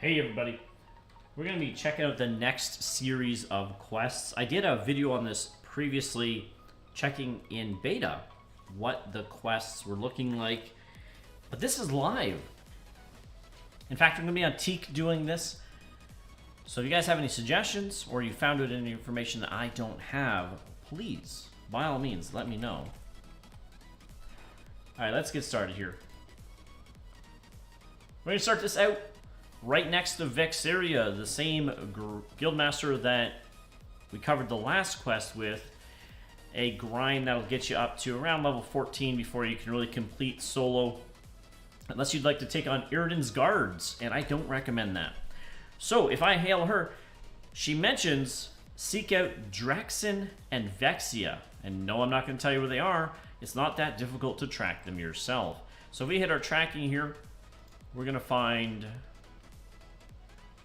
Hey everybody, we're going to be checking out the next series of quests. I did a video on this previously, checking in beta what the quests were looking like, but this is live. In fact, we're going to be on Teak doing this, so if you guys have any suggestions or you found out any information that I don't have, please, by all means, let me know. Alright, let's get started here. We're going to start this out right next to Vexia, the same guildmaster that we covered the last quest with. A grind that'll get you up to around level 14 before you can really complete solo. Unless you'd like to take on Iridan's guards, and I don't recommend that. So, if I hail her, she mentions seek out Draxen and Vexia. And no, I'm not going to tell you where they are. It's not that difficult to track them yourself. So if we hit our tracking here, we're going to find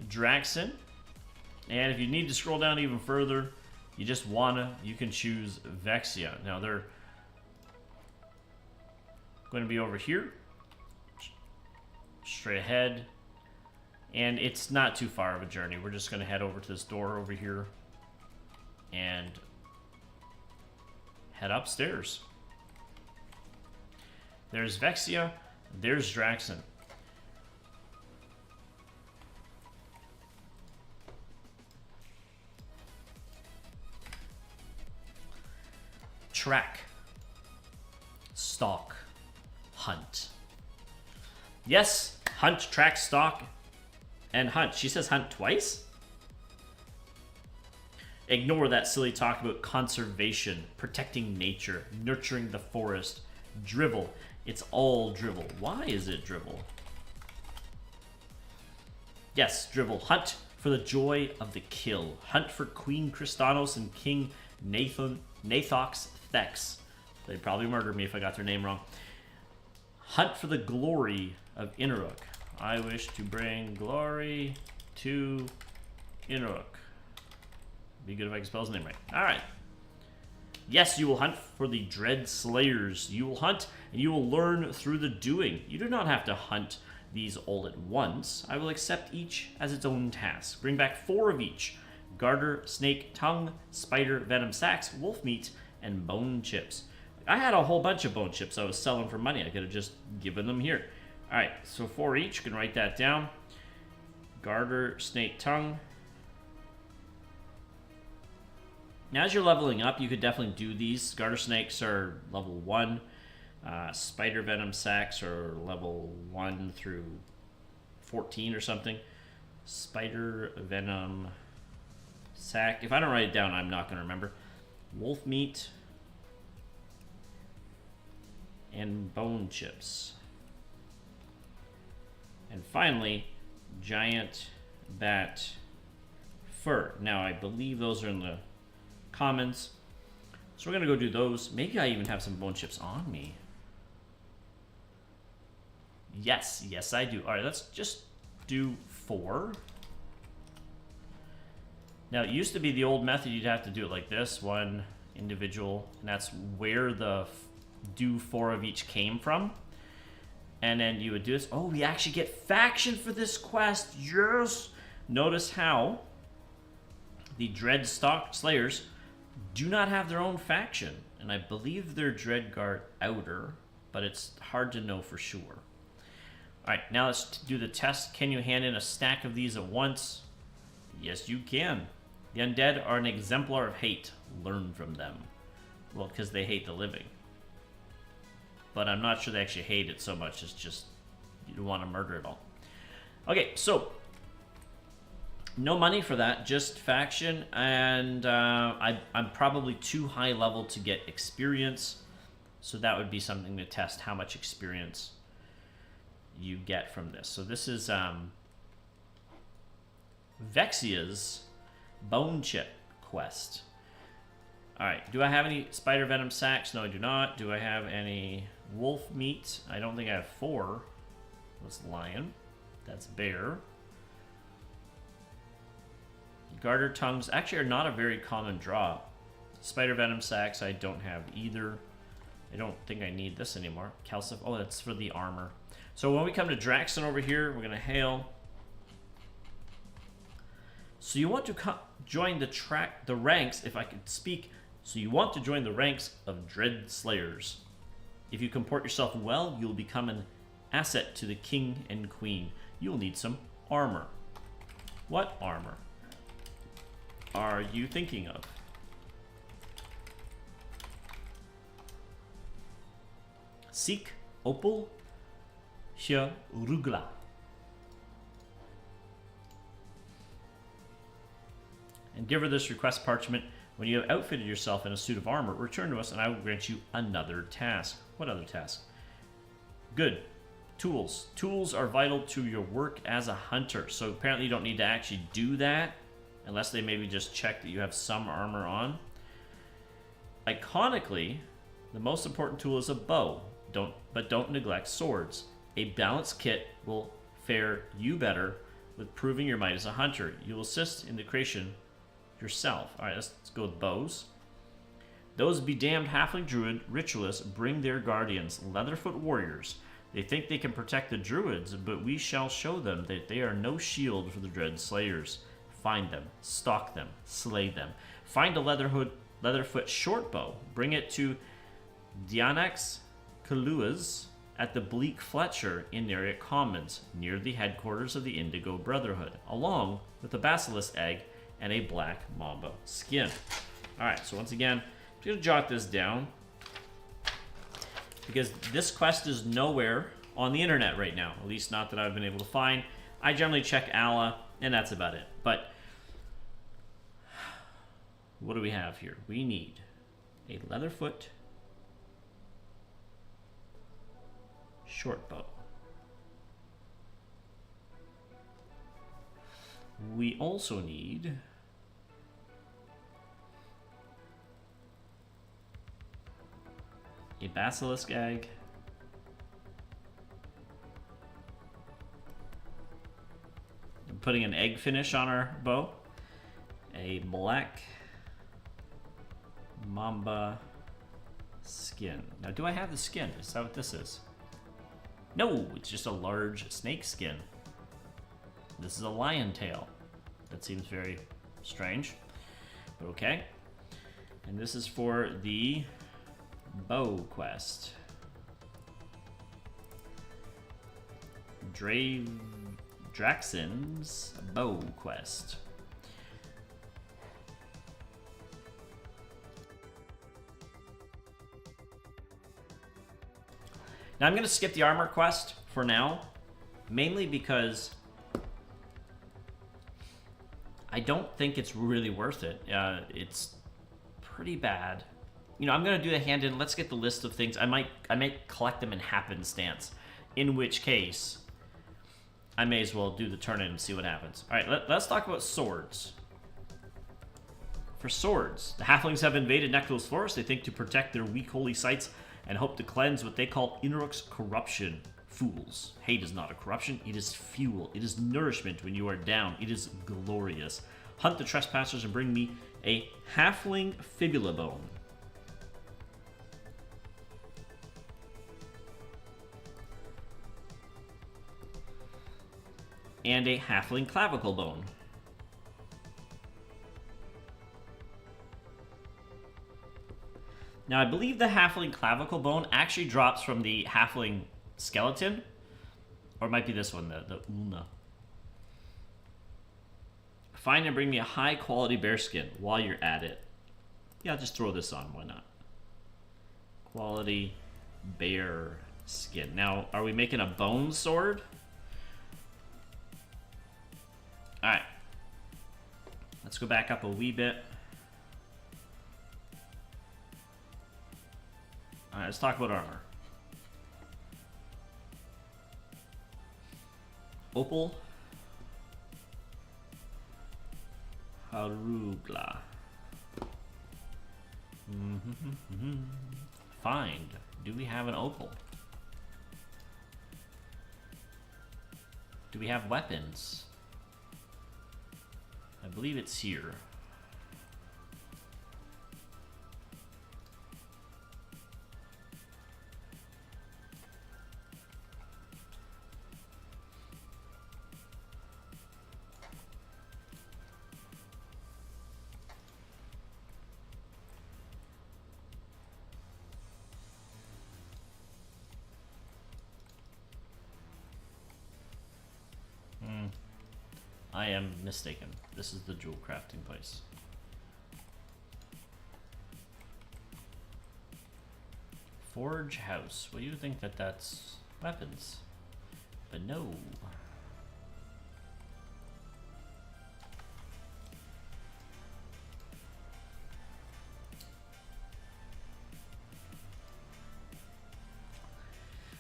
Draxen, and if you need to scroll down even further, you can choose Vexia. Now they're going to be over here, straight ahead, and it's not too far of a journey. We're just going to head over to this door over here and head upstairs. There's Vexia, there's Draxen. Track, stalk, hunt. Yes, hunt, track, stalk, and hunt. She says hunt twice? Ignore that silly talk about conservation, protecting nature, nurturing the forest. Drivel. It's all drivel. Why is it drivel? Yes, drivel. Hunt for the joy of the kill. Hunt for Queen Kristanos and King Nathox Thex. They'd probably murder me if I got their name wrong. Hunt for the glory of Inneruk. I wish to bring glory to Inneruk. Be good if I can spell his name right. Alright. Yes, you will hunt for the Dread Slayers. You will hunt and you will learn through the doing. You do not have to hunt these all at once. I will accept each as its own task. Bring back 4 of each. Garter, snake, tongue, spider, venom sacs, wolf meat, and bone chips. I had a whole bunch of bone chips I was selling for money. I could have just given them here. Alright, so 4 each. You can write that down. Garter, snake, tongue. Now, as you're leveling up, you could definitely do these. Garter snakes are level 1. Spider venom sacs are level 1 through 14 or something. Spider venom sac. If I don't write it down, I'm not going to remember. Wolf meat and bone chips. And finally, giant bat fur. Now, I believe those are in the commons. So we're going to go do those. Maybe I even have some bone chips on me. Yes, I do. All right, let's just do 4. Now, it used to be the old method. You'd have to do it like this, 1 individual, and that's where the do 4 of each came from. And then you would do this. Oh, we actually get faction for this quest. Yes! Notice how the Dread Slayers do not have their own faction. And I believe they're Dreadguard Outer, but it's hard to know for sure. Alright, now let's do the test. Can you hand in a stack of these at once? Yes, you can. The undead are an exemplar of hate. Learn from them. Well, because they hate the living. But I'm not sure they actually hate it so much. It's just you don't want to murder it all. Okay, so no money for that, just faction, and I'm probably too high level to get experience, so that would be something to test how much experience you get from this. So this is Vexia's Bone Chip quest. Alright, do I have any spider venom sacs? No, I do not. Do I have any wolf meat? I don't think I have 4. That's lion. That's bear. Garter tongues actually are not a very common draw. Spider venom sacs I don't have either. I don't think I need this anymore. Calcif. Oh, that's for the armor. So when we come to Draxen over here, we're going to hail. So you want to join the ranks, if I could speak. So you want to join the ranks of Dread Slayers. If you comport yourself well, you'll become an asset to the king and queen. You'll need some armor. What armor are you thinking of? Seek Opal Rugla. And give her this request parchment. When you have outfitted yourself in a suit of armor, return to us and I will grant you another task. What other task? Good. Tools. Tools are vital to your work as a hunter. So apparently you don't need to actually do that unless they maybe just check that you have some armor on. Iconically, the most important tool is a bow. But don't neglect swords. A balanced kit will fare you better with proving your might as a hunter. You will assist in the creation yourself. Alright, let's go with bows. Those bedamned halfling druid ritualists bring their guardians, Leatherfoot warriors. They think they can protect the druids, but we shall show them that they are no shield for the Dread Slayers. Find them, stalk them, slay them. Find a Leatherfoot shortbow. Bring it to Dianax Kalua's at the Bleak Fletcher in Nariot Commons, near the headquarters of the Indigo Brotherhood, along with a basilisk egg and a black mamba skin. Alright, so once again, I'm going to jot this down because this quest is nowhere on the internet right now, at least not that I've been able to find. I generally check Allah, and that's about it. But what do we have here? We need a Leatherfoot shortbow. We also need a basilisk egg, I'm putting an egg finish on our bow, a black mamba skin. Now, do I have the skin? Is that what this is? No, it's just a large snake skin. This is a lion tail. That seems very strange, but okay. And this is for the bow quest. Draxen's bow quest. Now I'm going to skip the armor quest for now, mainly because I don't think it's really worth it. It's pretty bad. You know, I'm going to do the hand-in. Let's get the list of things. I might collect them in happenstance, in which case I may as well do the turn-in and see what happens. All right, let's talk about swords. For swords, the halflings have invaded Nekto's forest. They think to protect their weak holy sites and hope to cleanse what they call Inruk's corruption. Fools. Hate is not a corruption. It is fuel. It is nourishment when you are down. It is glorious. Hunt the trespassers and bring me a halfling fibula bone. And a halfling clavicle bone. Now, I believe the halfling clavicle bone actually drops from the halfling skeleton. Or it might be this one, the ulna. Find and bring me a high-quality bearskin while you're at it. Yeah, I'll just throw this on. Why not? Quality bear skin. Now, are we making a bone sword? Alright. Let's go back up a wee bit. Alright, let's talk about armor. Opal Harugla. Find. Do we have an opal? Do we have weapons? I believe it's here. I am mistaken. This is the jewel crafting place. Forge house. Well, you think that that's weapons, but no.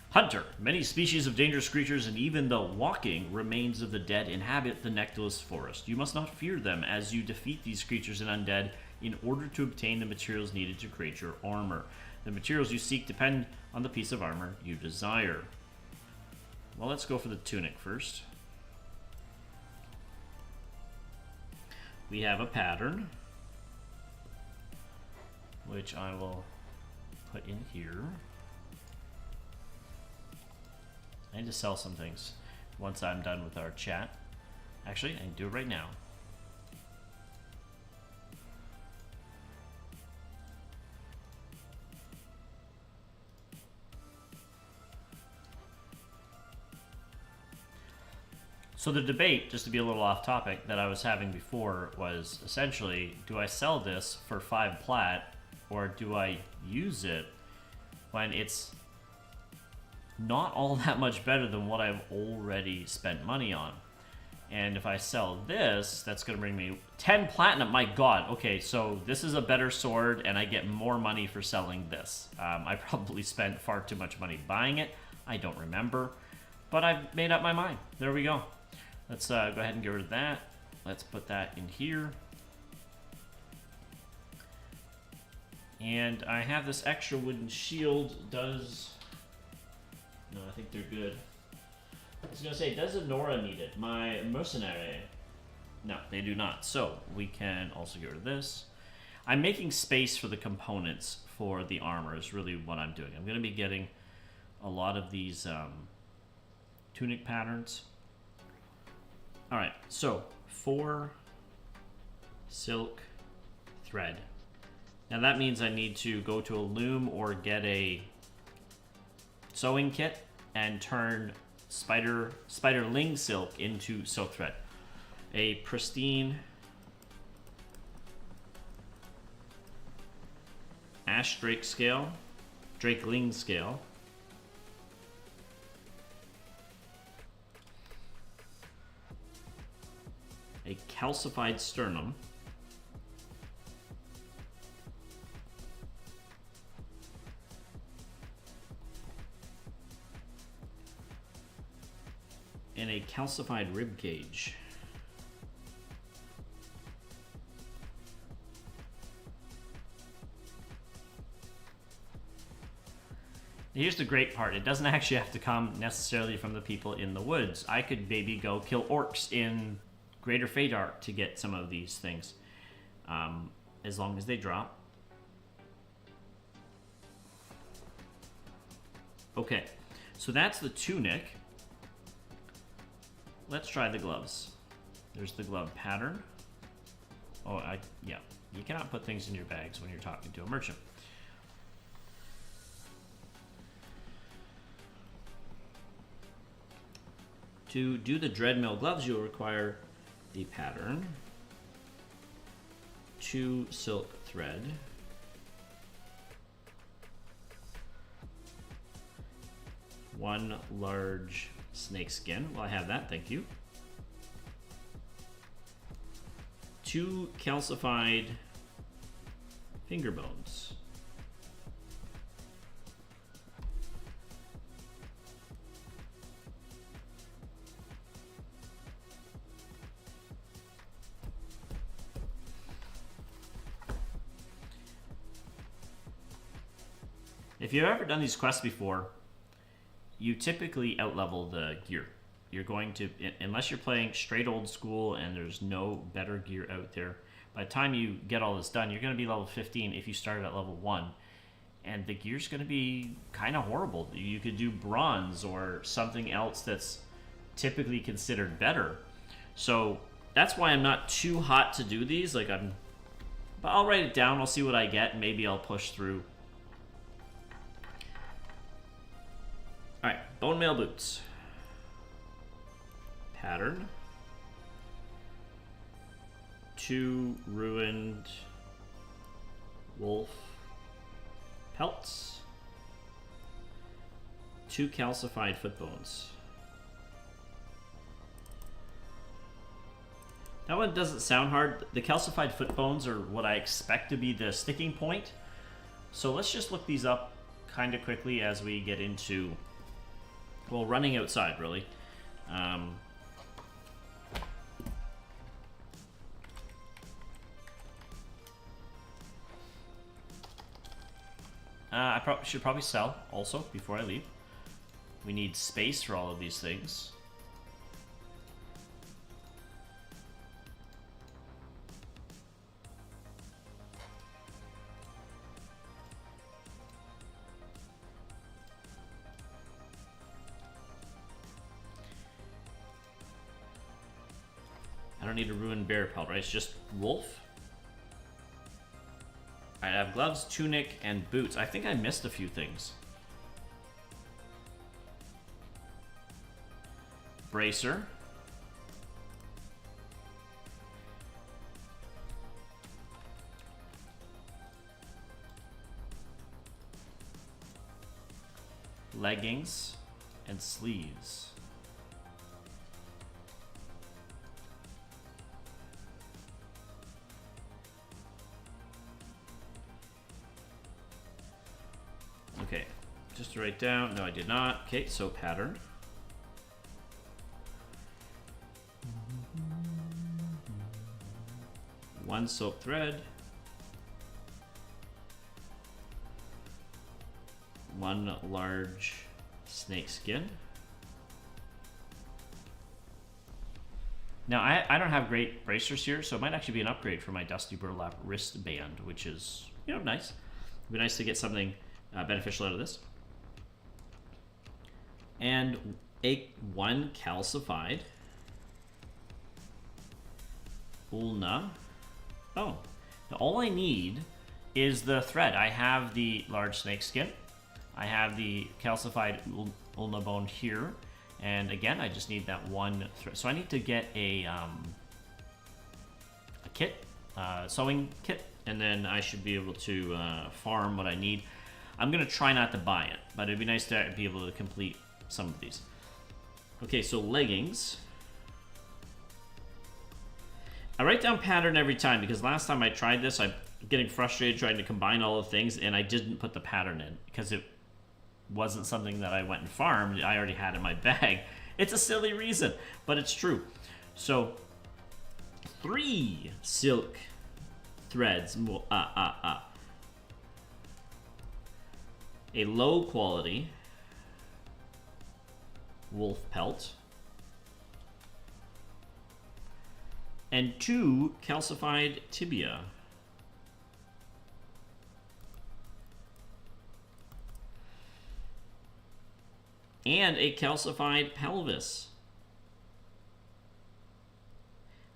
Hunter. Many species of dangerous creatures and even the walking remains of the dead inhabit the nectarless forest. You must not fear them as you defeat these creatures and undead in order to obtain the materials needed to create your armor. The materials you seek depend on the piece of armor you desire. Well, let's go for the tunic first. We have a pattern, which I will put in here. I need to sell some things once I'm done with our chat. Actually, I can do it right now. So the debate, just to be a little off topic, that I was having before was essentially, do I sell this for 5 plat or do I use it when it's not all that much better than what I've already spent money on? And if I sell this, that's going to bring me 10 platinum. My god. Okay, so this is a better sword and I get more money for selling this. I probably spent far too much money buying it. I don't remember, but I've made up my mind. There we go. Let's go ahead and get rid of that. Let's put that in here. And I have this extra wooden shield. Does... No, I think they're good. I was going to say, does Nora need it? My mercenary. No, they do not. So, we can also get rid of this. I'm making space for the components for the armor is really what I'm doing. I'm going to be getting a lot of these tunic patterns. Alright, so 4 silk thread. Now that means I need to go to a loom or get sewing kit and turn spiderling silk into silk thread. A pristine ash drakeling scale. A calcified sternum. And a calcified rib cage. Here's the great part. It doesn't actually have to come necessarily from the people in the woods. I could maybe go kill orcs in Greater Fadar to get some of these things. As long as they drop. Okay, so that's the tunic. Let's try the gloves. There's the glove pattern. Oh, yeah. You cannot put things in your bags when you're talking to a merchant. To do the Dreadmill gloves, you'll require the pattern, 2 silk thread, 1 large snake skin. Well, I have that, thank you. 2 calcified finger bones. If you've ever done these quests before, you typically outlevel the gear. You're going to, unless you're playing straight old school and there's no better gear out there, by the time you get all this done, you're going to be level 15 if you started at level 1. And the gear's going to be kind of horrible. You could do bronze or something else that's typically considered better. So that's why I'm not too hot to do these. But I'll write it down, I'll see what I get, and maybe I'll push through. Alright, bone mail boots. Pattern. 2 ruined wolf pelts, 2 calcified foot bones. That one doesn't sound hard. The calcified foot bones are what I expect to be the sticking point. So let's just look these up kind of quickly as we get into, well, running outside, really. I should probably sell also before I leave. We need space for all of these things. I don't need a ruined bear pelt, right? It's just wolf. I have gloves, tunic, and boots. I think I missed a few things. Bracer. Leggings and sleeves. Okay, just to write down. No, I did not. Okay, so pattern. One soap thread. One large snake skin. Now, I don't have great bracers here, so it might actually be an upgrade for my Dusty Burlap wristband, which is, you know, nice. It'd be nice to get something beneficial out of this. And one calcified ulna. Oh, now all I need is the thread. I have the large snake skin. I have the calcified ulna bone here. And again, I just need that one thread. So I need to get a kit, sewing kit, and then I should be able to farm what I need. I'm going to try not to buy it, but it'd be nice to be able to complete some of these. Okay, so leggings. I write down pattern every time because last time I tried this, I'm getting frustrated trying to combine all the things, and I didn't put the pattern in because it wasn't something that I went and farmed. I already had in my bag. It's a silly reason, but it's true. So, 3 silk threads. A low quality wolf pelt. And 2 calcified tibia. And a calcified pelvis.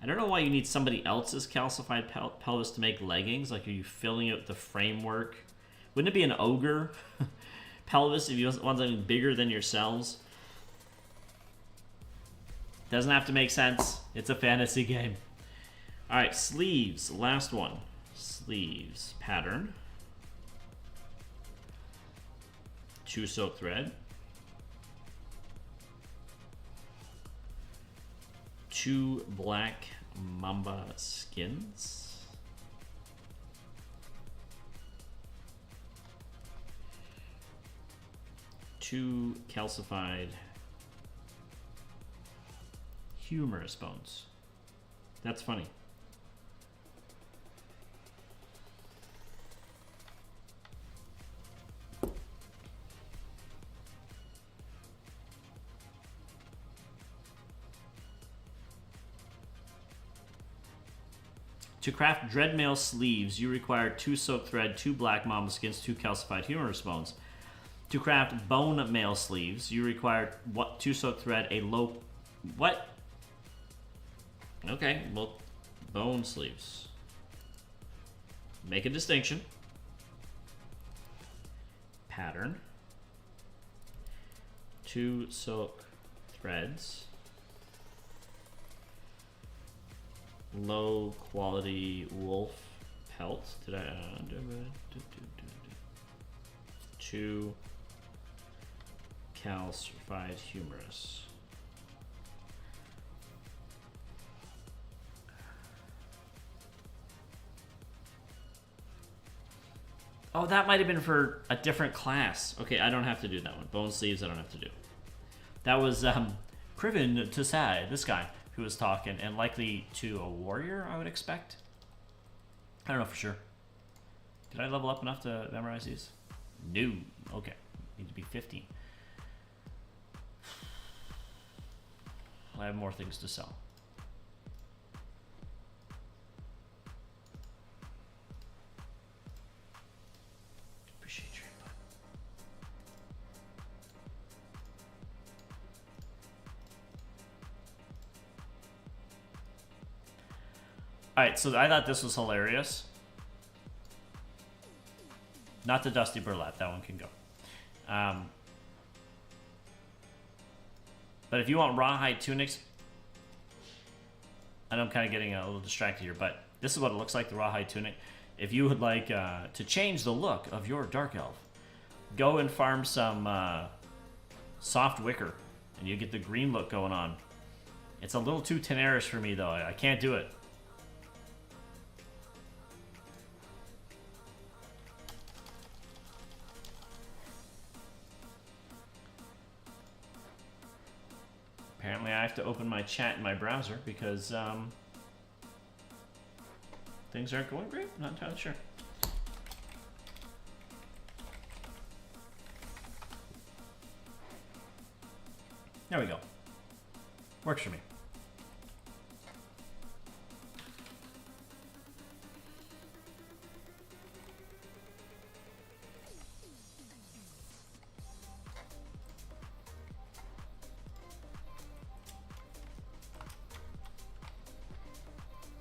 I don't know why you need somebody else's calcified pelvis to make leggings. Like, are you filling out the framework? Wouldn't it be an ogre pelvis if you want something bigger than yourselves? Doesn't have to make sense. It's a fantasy game. All right, sleeves. Last one. Sleeves pattern. 2 silk thread. 2 black mamba skins. 2 calcified humerus bones. That's funny. To craft dreadmail sleeves, you require 2 silk thread, 2 black mamba skins, 2 calcified humerus bones. To craft bone mail sleeves, you require 2 silk thread, a low... What? Okay, well, bone sleeves. Make a distinction. Pattern. 2 silk threads. low quality wolf pelt. Did I? 2 calcified humerus. Oh, that might have been for a different class. Okay, I don't have to do that one. Bone sleeves, I don't have to do. That was Kriven Tasai, this guy, who was talking, and likely to a warrior, I would expect. I don't know for sure. Did I level up enough to memorize these? No. Okay. Need to be 15. I have more things to sell. Appreciate your input. Alright, so I thought this was hilarious. Not the Dusty Burlap, that one can go. But if you want rawhide tunics, and I'm kind of getting a little distracted here, but this is what it looks like, the rawhide tunic. If you would like to change the look of your dark elf, go and farm some soft wicker, and you get the green look going on. It's a little too Tenaris for me, though. I can't do it. Apparently I have to open my chat in my browser because things aren't going great. I'm not entirely sure. There we go. Works for me.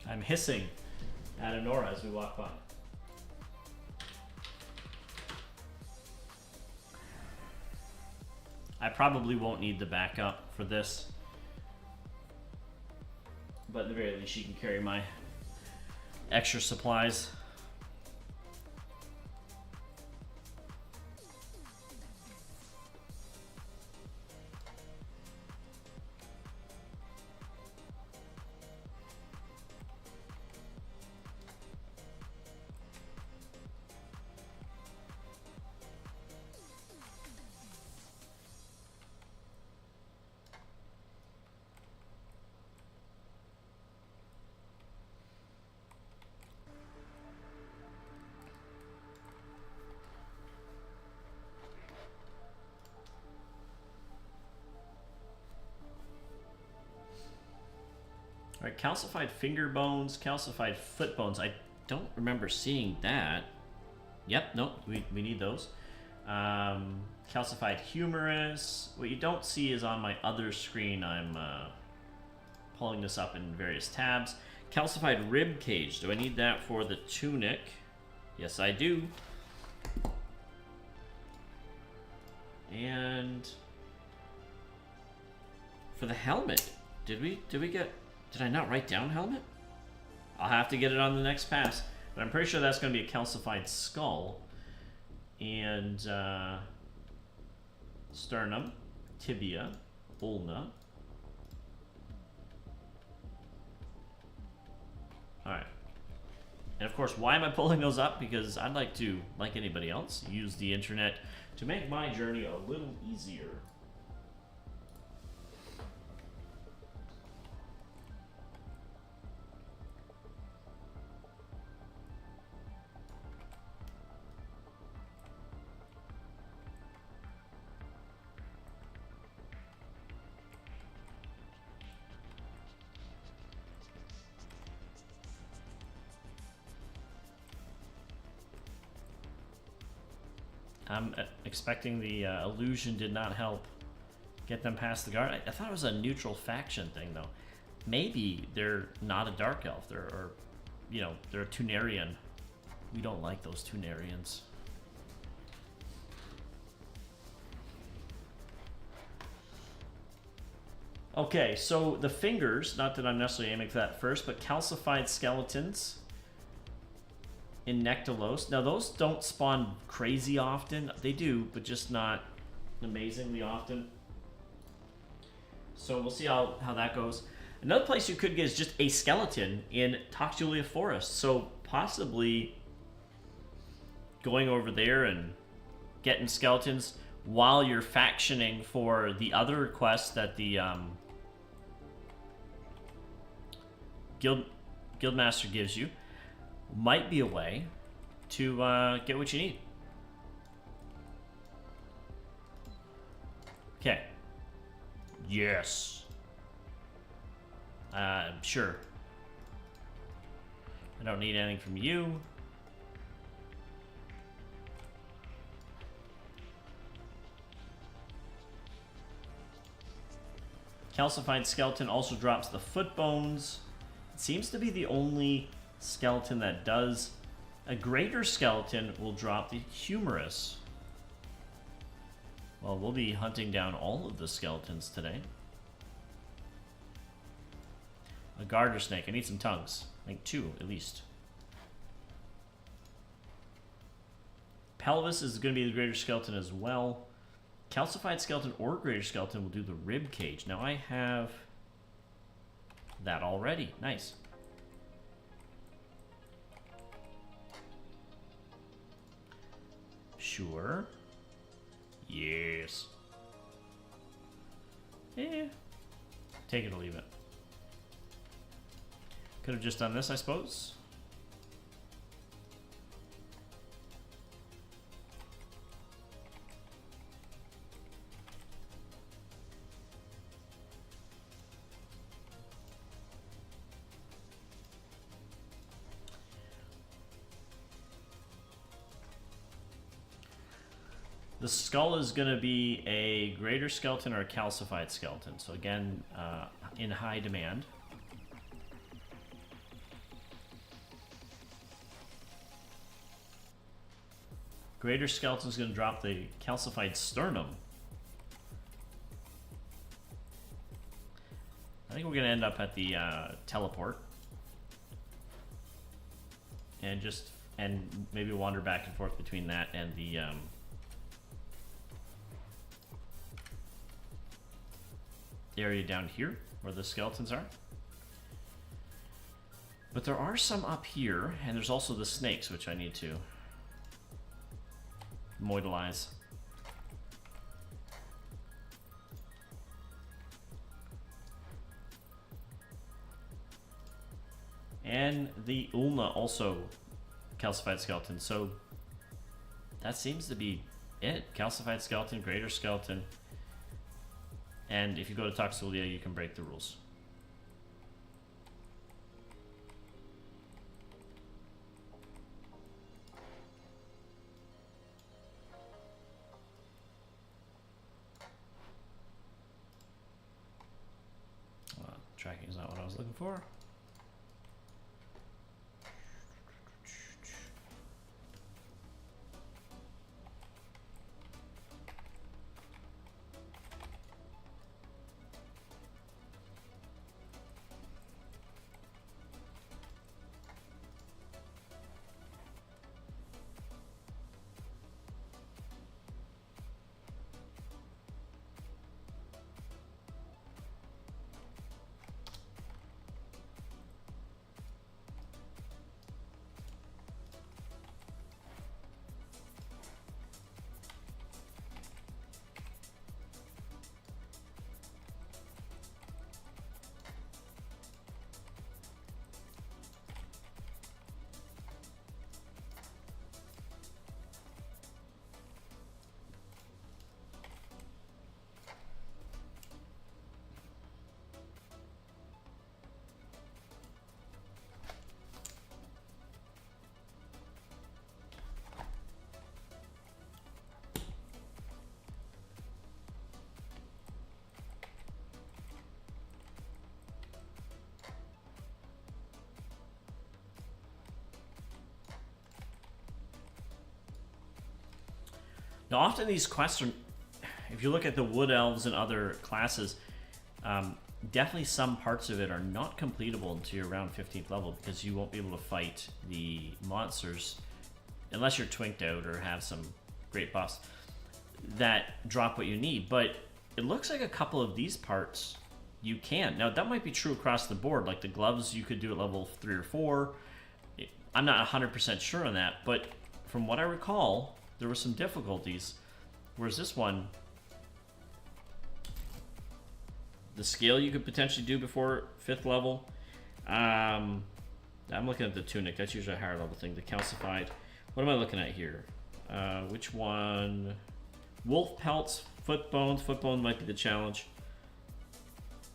I'm hissing at Honora as we walk by. I probably won't need the backup for this, but at the very least she can carry my extra supplies. Alright, calcified finger bones, calcified foot bones. I don't remember seeing that. Yep, nope, we need those. Calcified humerus. What you don't see is on my other screen. I'm pulling this up in various tabs. Calcified rib cage. Do I need that for the tunic? Yes, I do. And for the helmet, did we get? Did I not write down helmet? I'll have to get it on the next pass, but I'm pretty sure that's going to be a calcified skull and sternum, tibia, ulna. All right. And of course, why am I pulling those up? Because I'd like to, like anybody else, use the internet to make my journey a little easier. I'm expecting the illusion did not help get them past the guard. I thought it was a neutral faction thing, though. Maybe they're not a dark elf. They're, you know, they're a Tunarian. We don't like those Tunarians. Okay, so the fingers, not that I'm necessarily aiming for that first, but calcified skeletons in Nectalos. Now, those don't spawn crazy often. They do, but just not amazingly often. So we'll see how that goes. Another place you could get is just a skeleton in Toxulia Forest. So possibly going over there and getting skeletons while you're factioning for the other quests that the Guildmaster gives you might be a way to get what you need. Okay. Yes. Sure. I don't need anything from you. Calcified skeleton also drops the foot bones. It seems to be the only skeleton that does. A greater skeleton will drop the humerus. Well, we'll be hunting down all of the skeletons today. A garter snake. I need some tongues. I think 2, at least. Pelvis is going to be the greater skeleton as well. Calcified skeleton or greater skeleton will do the rib cage. Now I have that already. Nice. Sure. Yes. Eh. Take it or leave it. Could have just done this, I suppose. The skull is going to be a greater skeleton or a calcified skeleton. So again, in high demand. Greater skeleton is going to drop the calcified sternum. I think we're going to end up at the teleport. And maybe wander back and forth between that and the area down here where the skeletons are. But there are some up here, and there's also the snakes, which I need to moidalize. And the ulna also calcified skeleton. So that seems to be it. Calcified skeleton, greater skeleton. And if you go to Toxulia, you can break the rules. Tracking is not what I was looking for. Now, often these quests are, if you look at the wood elves and other classes, definitely some parts of it are not completable until you're around 15th level because you won't be able to fight the monsters unless you're twinked out or have some great buffs that drop what you need. But it looks like a couple of these parts you can. Now, that might be true across the board. Like the gloves, you could do at level 3 or 4. I'm not 100% sure on that, but from what I recall, there were some difficulties. Whereas this one, the scale you could potentially do before 5th level. I'm looking at the tunic. That's usually a higher level thing. The calcified. What am I looking at here? Which one? Wolf pelts, foot bones. Foot bone might be the challenge.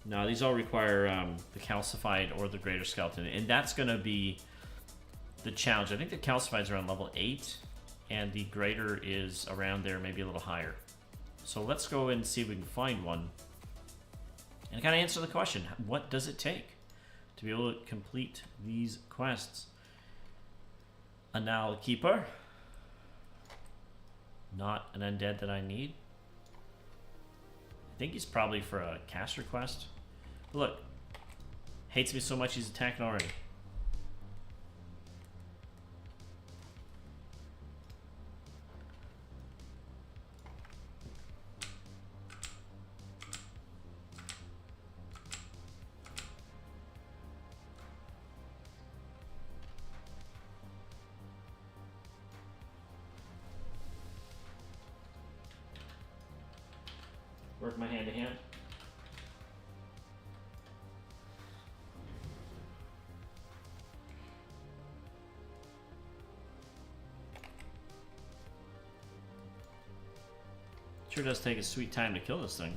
No, these all require the calcified or the greater skeleton, and that's going to be the challenge. I think the calcified is around level 8, and the greater is around there, maybe a little higher. So let's go and see if we can find one. And kind of answer the question, what does it take to be able to complete these quests? Anal Keeper. Not an undead that I need. I think he's probably for a caster quest. Look, hates me so much he's attacking already. Work my hand to hand. Sure does take a sweet time to kill this thing.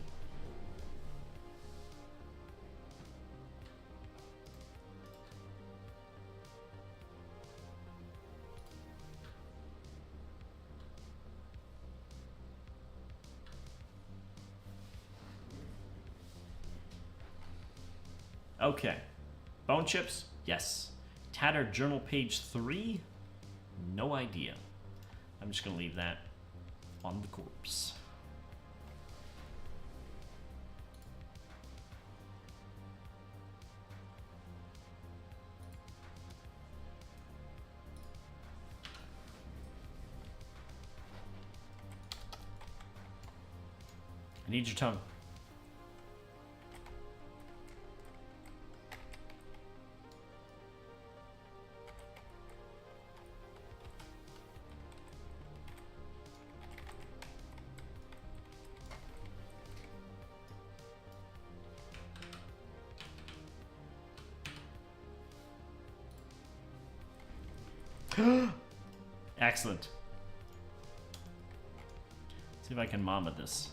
Okay. Bone chips? Yes. Tattered journal page 3? No idea. I'm just going to leave that on the corpse. I need your tongue. Excellent. See if I can mama this.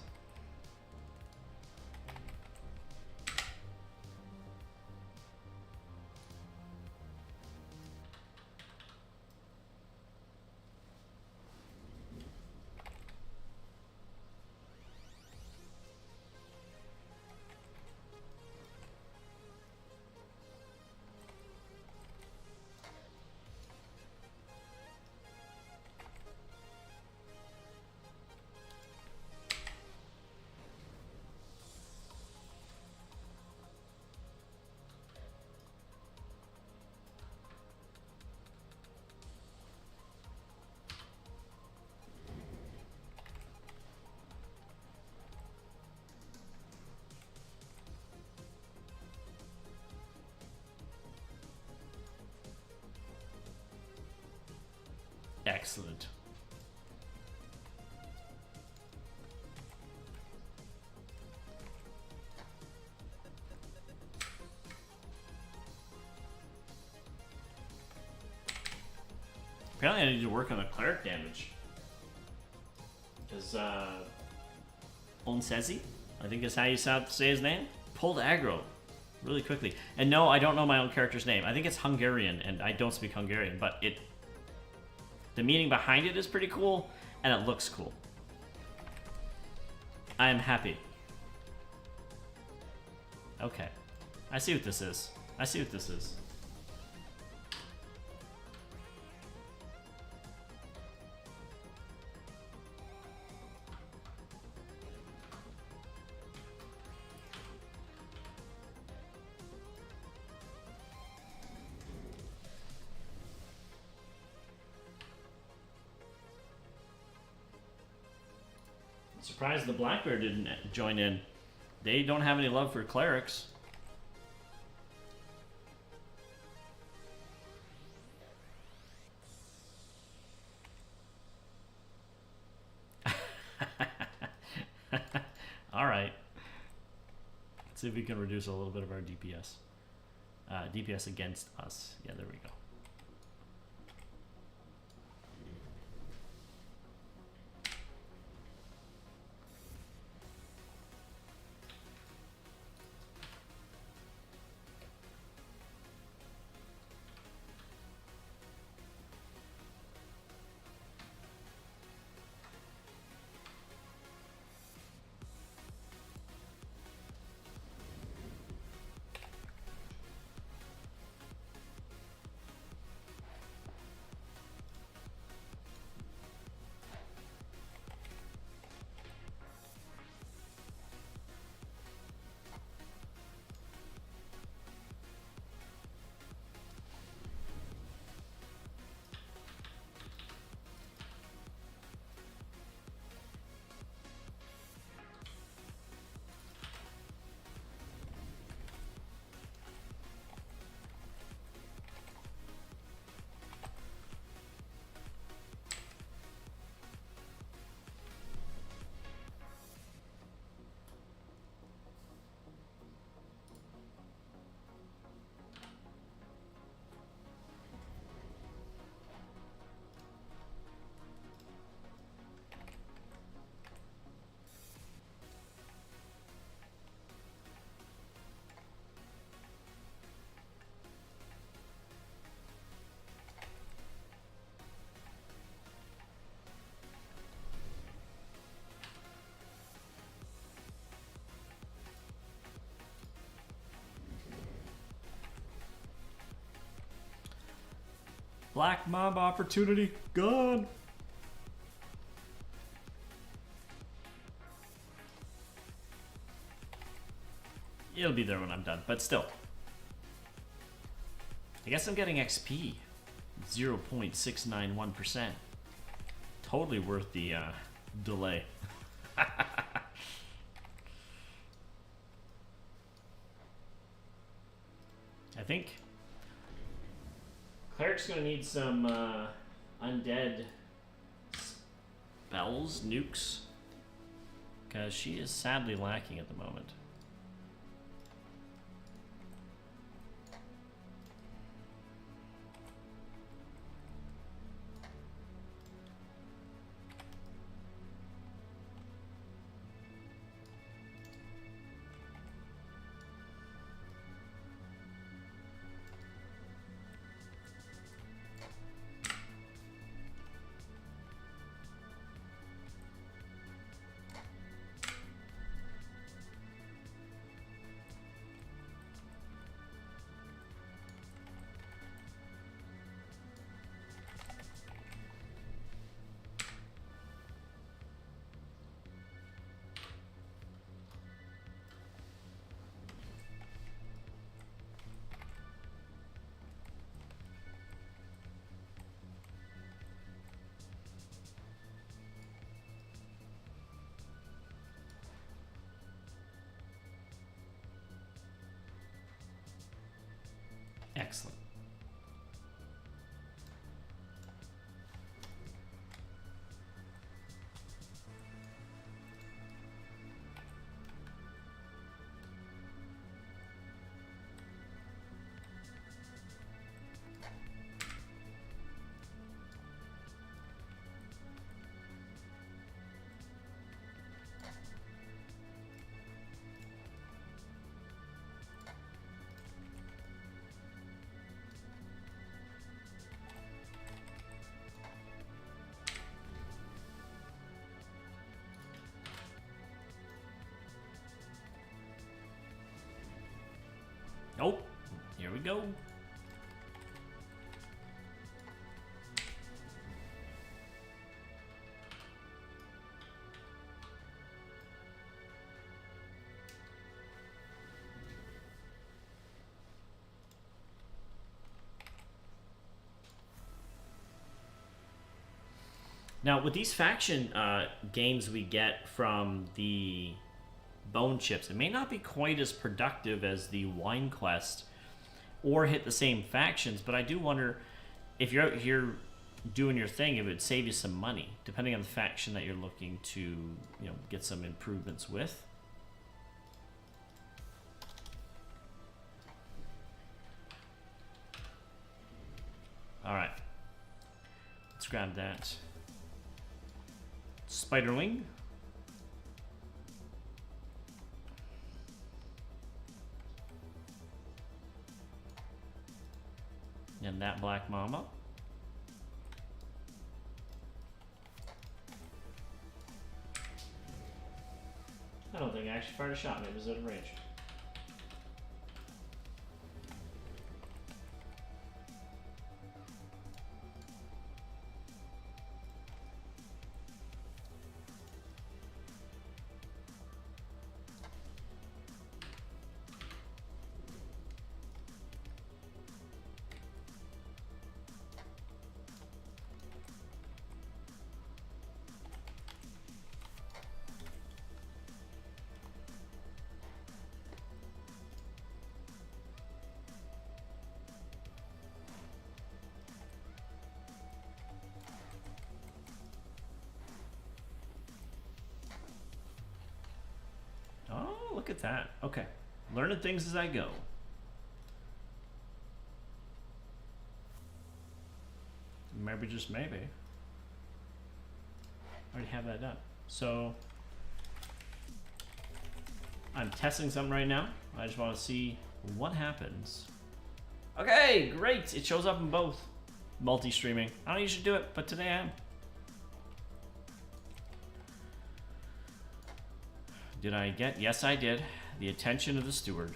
Excellent. Apparently I need to work on the cleric damage. Because, Onsezi, I think is how you say his name, pulled aggro really quickly. And no, I don't know my own character's name. I think it's Hungarian, and I don't speak Hungarian, but the meaning behind it is pretty cool, and it looks cool. I am happy. Okay. I see what this is. I see what this is. Surprised the Black Bear didn't join in. They don't have any love for clerics. Alright. Let's see if we can reduce a little bit of our DPS. DPS against us. Yeah, there we go. Black mob opportunity gone. It'll be there when I'm done, but still. I guess I'm getting XP. 0.691%. Totally worth the delay. I think Cleric's gonna need some undead spells, nukes, because she is sadly lacking at the moment. Excellent. Nope. Here we go. Now, with these faction gains we get from the bone chips, it may not be quite as productive as the wine quest or hit the same factions, but I do wonder if you're out here doing your thing, it would save you some money, depending on the faction that you're looking to, get some improvements with. Alright. Let's grab that. Spiderwing. And that Black Mama. I don't think I actually fired a shot. Maybe it was out of range. Look at that. Okay. Learning things as I go. Maybe, just maybe. I already have that done. So, I'm testing something right now. I just want to see what happens. Okay, great. It shows up in both. Multi-streaming. I don't usually do it, but today I am. Did I get? Yes, I did. The attention of the steward.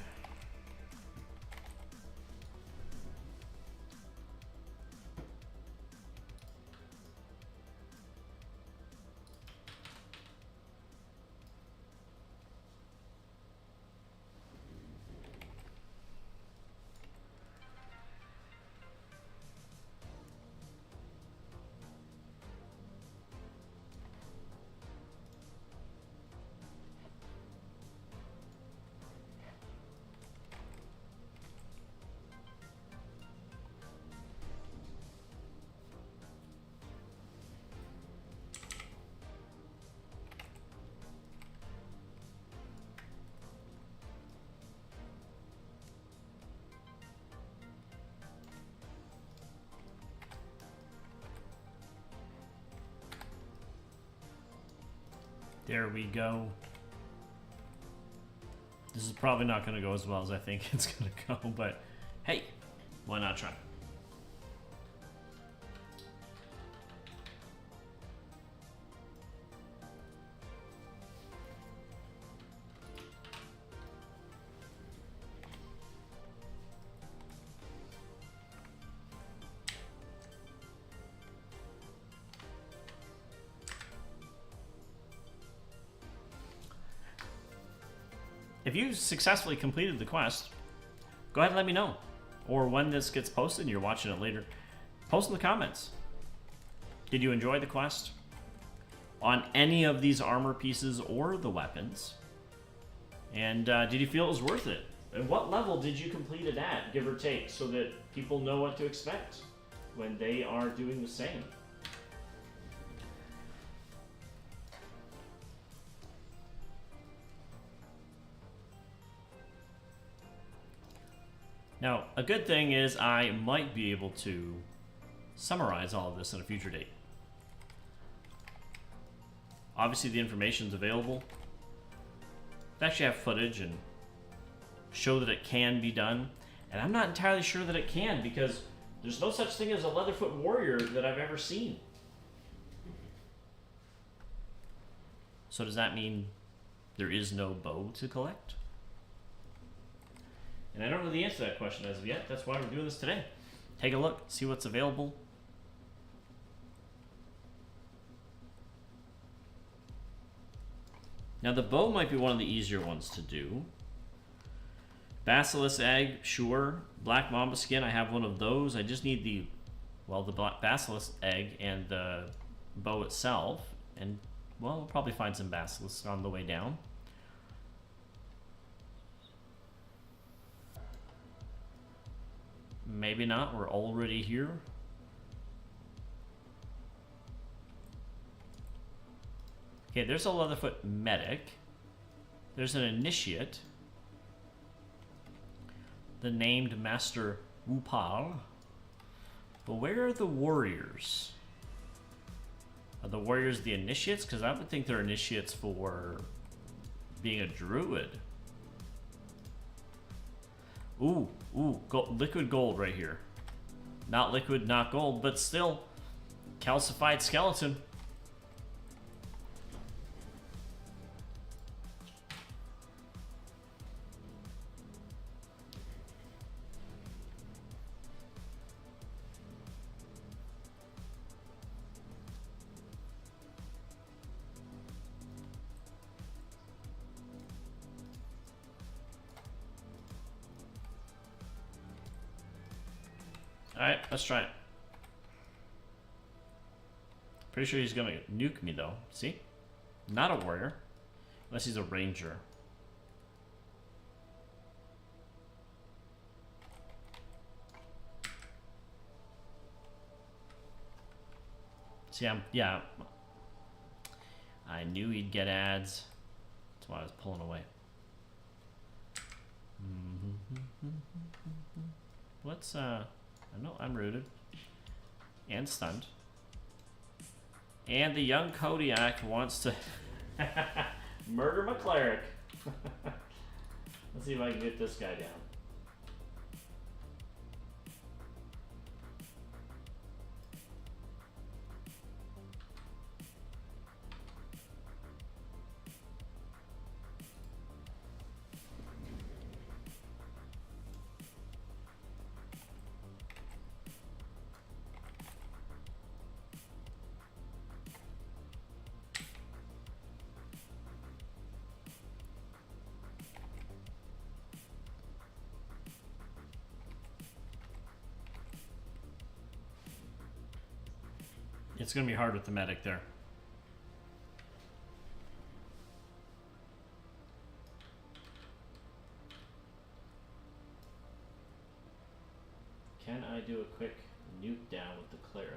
There we go. This is probably not going to go as well as I think it's going to go, but hey, why not try? If you successfully completed the quest, go ahead and let me know. Or when this gets posted and you're watching it later, post in the comments. Did you enjoy the quest? On any of these armor pieces or the weapons? And did you feel it was worth it? And what level did you complete it at, give or take, so that people know what to expect when they are doing the same? Now, a good thing is I might be able to summarize all of this in a future date. Obviously, the information's available. Actually have footage and show that it can be done. And I'm not entirely sure that it can, because there's no such thing as a Leatherfoot warrior that I've ever seen. So does that mean there is no bow to collect? And I don't know the answer to that question as of yet. That's why we're doing this today. Take a look, see what's available. Now the bow might be one of the easier ones to do. Basilisk egg, sure. Black mamba skin, I have one of those. I just need the, well, the black basilisk egg and the bow itself, and well, we'll probably find some basilisks on the way down. Maybe not, we're already here. Okay, there's a Leatherfoot medic. There's an initiate. The named Master Wupal. But where are the warriors? Are the warriors the initiates? Because I would think they're initiates for being a druid. Ooh, liquid gold right here. Not liquid, not gold, but still. Calcified skeleton. Alright, let's try it. Pretty sure he's gonna nuke me though. See? Not a warrior. Unless he's a ranger. See, yeah. I knew he'd get ads. That's why I was pulling away. Let's, no, I'm rooted. And stunned. And the young Kodiak wants to murder my cleric. Let's see if I can get this guy down. It's going to be hard with the medic there. Can I do a quick nuke down with the cleric?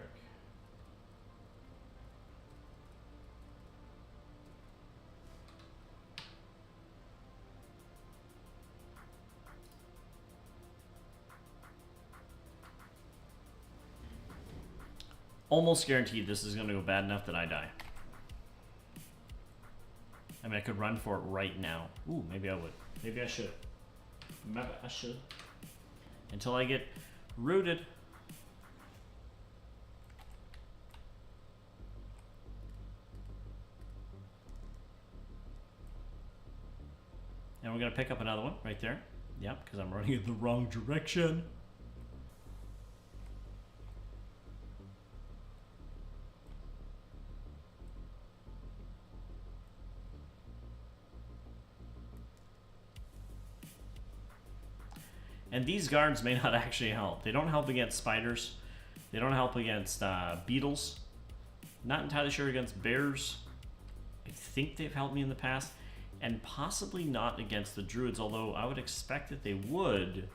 Almost guaranteed this is going to go bad enough that I die. I mean, I could run for it right now. Ooh, maybe I would. Maybe I should. Maybe I should. Until I get rooted. And we're going to pick up another one right there. Yep, because I'm running in the wrong direction. And these guards may not actually help. They don't help against spiders. They don't help against beetles. Not entirely sure against bears. I think they've helped me in the past. And possibly not against the druids, although I would expect that they would,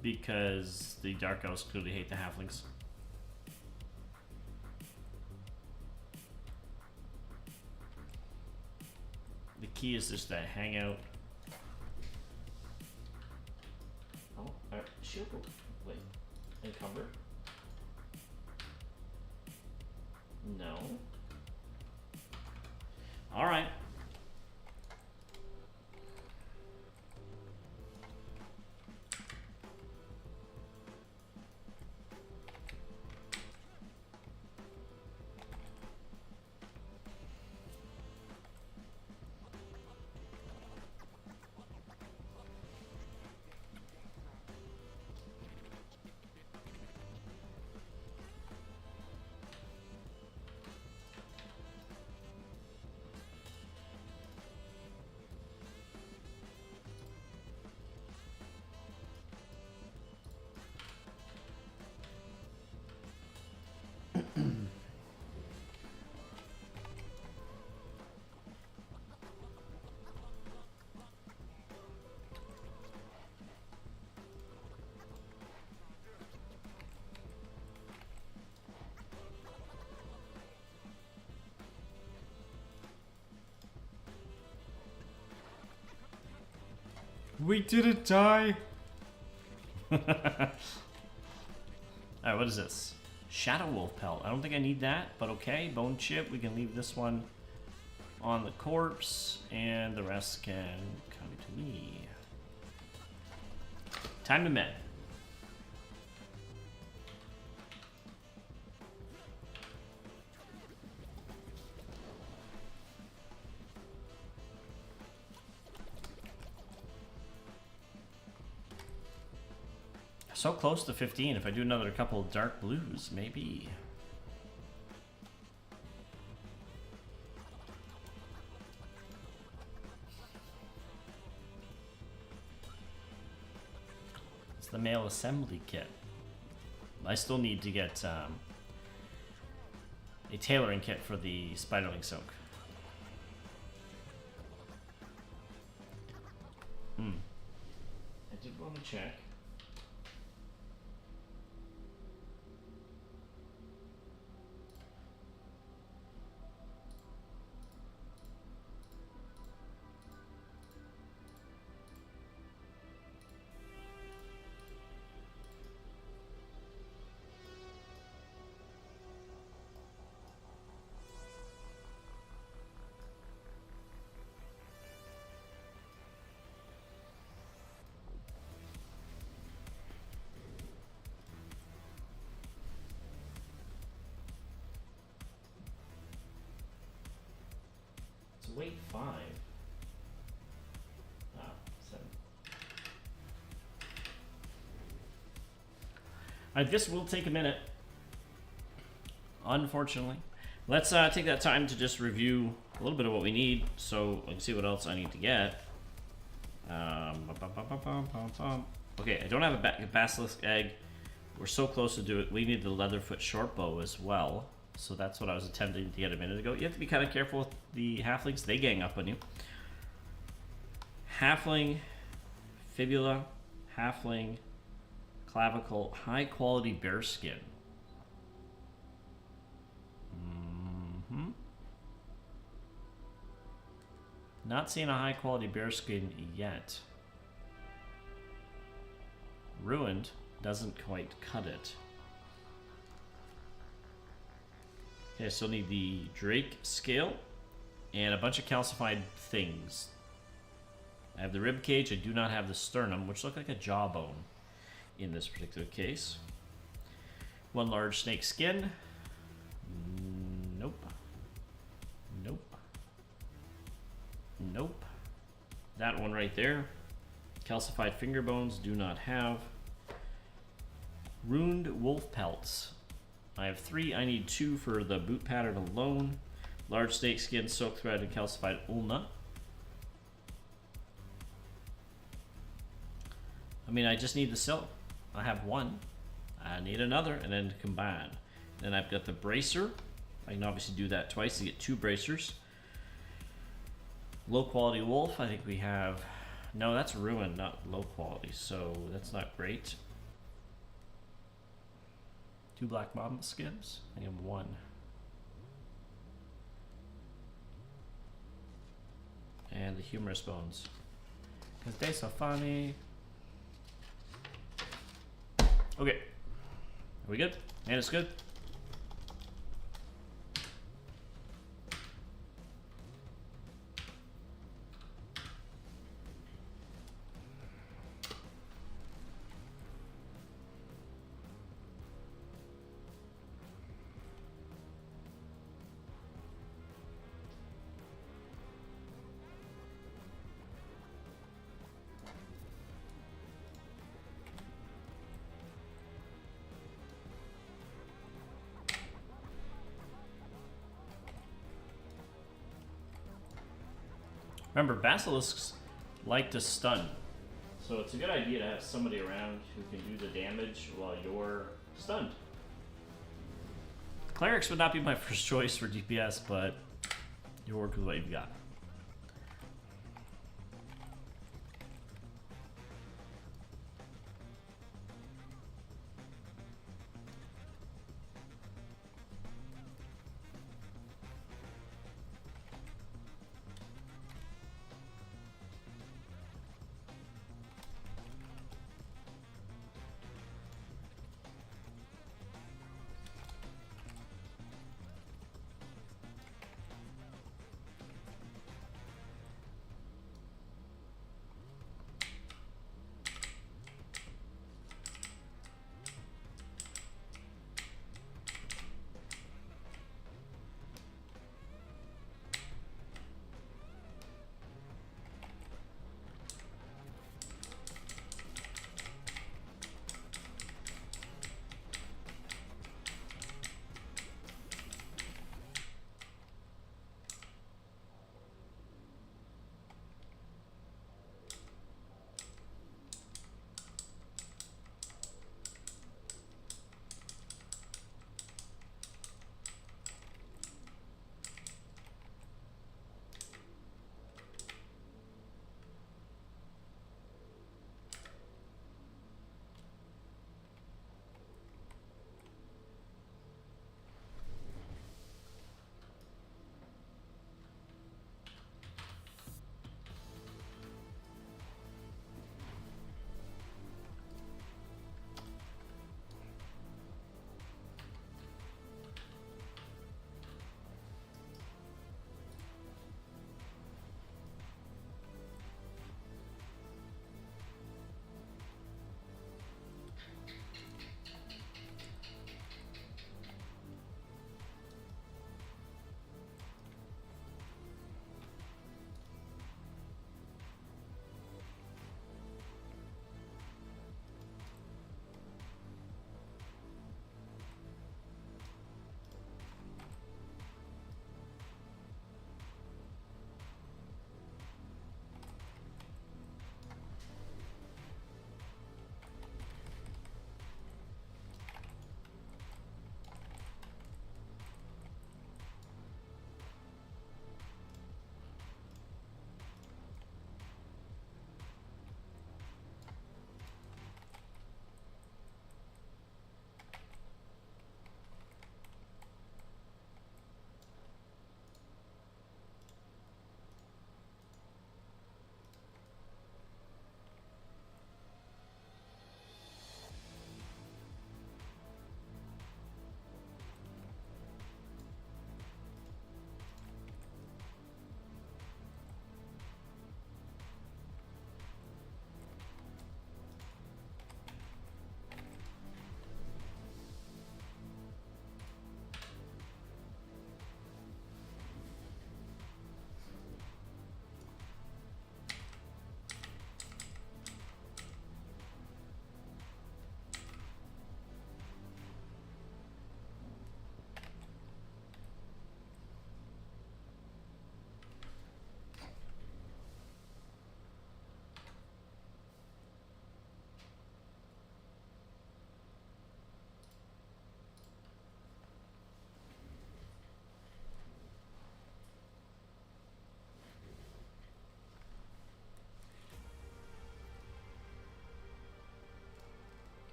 because the dark elves clearly hate the halflings. The key is just to hang out. Oh, shield. Wait. Encumber? No. Alright. We didn't die. Alright, what is this? Shadow Wolf Pelt. I don't think I need that, but okay. Bone Chip. We can leave this one on the corpse, and the rest can come to me. Time to med. So close to 15. If I do another couple of dark blues, maybe. It's the male assembly kit. I still need to get a tailoring kit for the Spiderling Soak. I did want to check. Weight 5. Ah, 7. Alright, this will take a minute. Unfortunately. Let's take that time to just review a little bit of what we need so I can see what else I need to get. Okay, I don't have a basilisk egg. We're so close to do it. We need the Leatherfoot Shortbow as well. So that's what I was attempting to get a minute ago. You have to be kind of careful with the halflings. They gang up on you. Halfling, fibula, halfling, clavicle, high quality bear skin. Not seeing a high quality bear skin yet. Ruined doesn't quite cut it. Okay, I still need the Drake scale and a bunch of calcified things. I have the rib cage. I do not have the sternum, which look like a jawbone in this particular case. One large snake skin. Nope. Nope. Nope. That one right there. Calcified finger bones. Do not have. Ruined wolf pelts. I have 3. I need 2 for the boot pattern alone. Large snake skin, silk thread, and calcified ulna. I mean, I just need the silk. I have 1. I need another, and then to combine. Then I've got the bracer. I can obviously do that twice to get 2 bracers. Low quality wolf. I think we have... No, that's ruined, not low quality, so that's not great. 2 black mamba skins. I have 1. And the humorous bones. Because they're so funny. Okay. Are we good? And it's good? Remember, basilisks like to stun, so it's a good idea to have somebody around who can do the damage while you're stunned. Clerics would not be my first choice for DPS, but you work with what you've got.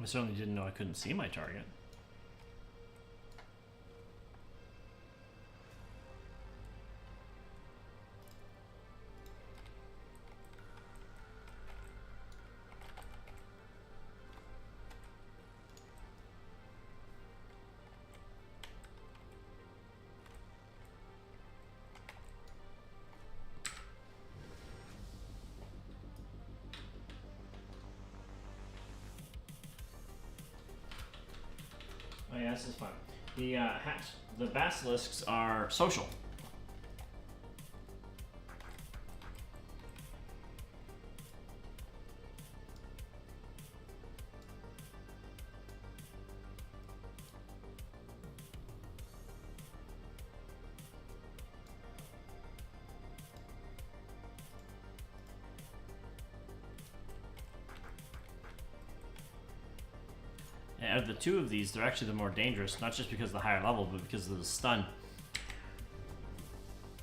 I certainly didn't know I couldn't see my target. Oh yeah, this is fun. The basilisks are social. And out of the two of these, they're actually the more dangerous, not just because of the higher level, but because of the stun.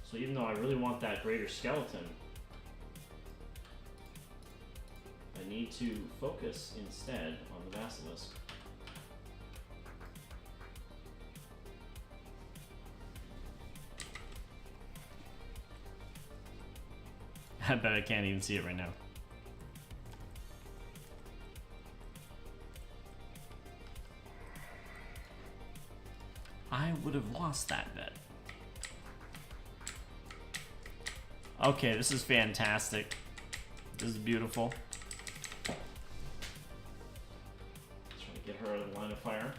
So even though I really want that greater skeleton, I need to focus instead on the basilisk. I bet I can't even see it right now. I would have lost that bet. Okay, this is fantastic. This is beautiful. Trying to get her out of the line of fire.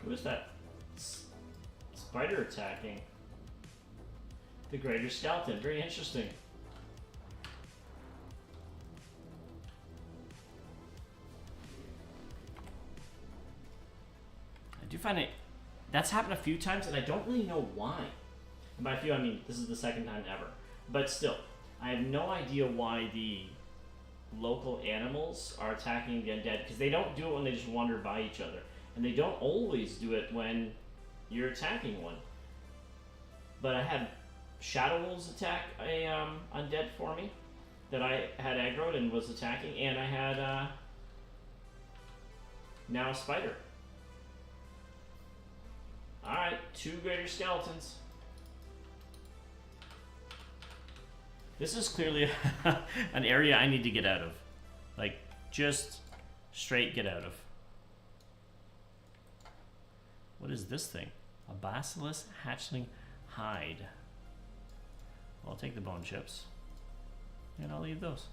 Who is that spider attacking? The greater skeleton. Very interesting. I do find it... That's happened a few times, and I don't really know why. And by a few, I mean this is the second time ever. But still, I have no idea why the local animals are attacking the undead, because they don't do it when they just wander by each other. And they don't always do it when you're attacking one. But I had Shadow Wolves attack a undead for me that I had aggroed and was attacking, and I had now a spider. Alright, 2 greater skeletons. This is clearly an area I need to get out of. Like, just straight get out of. What is this thing? A basilisk hatchling hide. Well, I'll take the bone chips. And I'll leave those.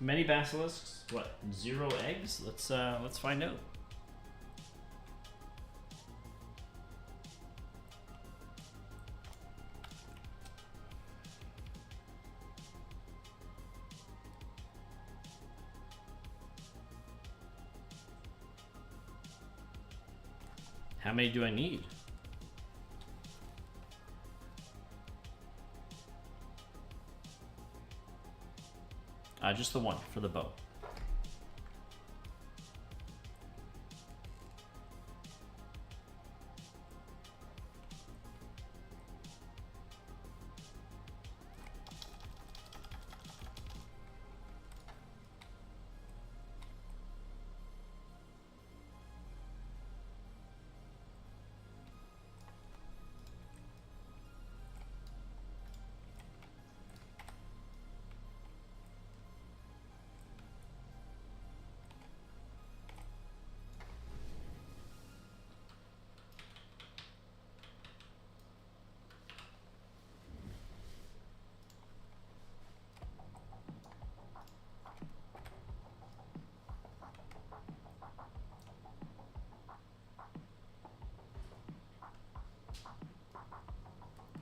Many basilisks. What? 0 eggs? Let's find out. How many do I need? Just the one for the bow.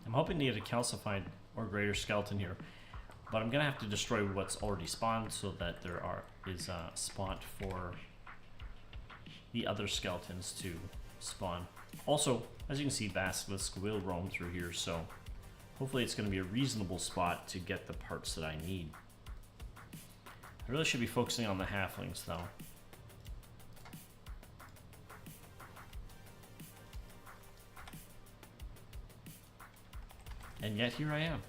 I'm hoping to get a calcified or greater skeleton here, but I'm gonna have to destroy what's already spawned so that there is a spot for the other skeletons to spawn. Also, as you can see, basilisk will roam through here, so hopefully it's gonna be a reasonable spot to get the parts that I need. I really should be focusing on the halflings though. And yet here I am.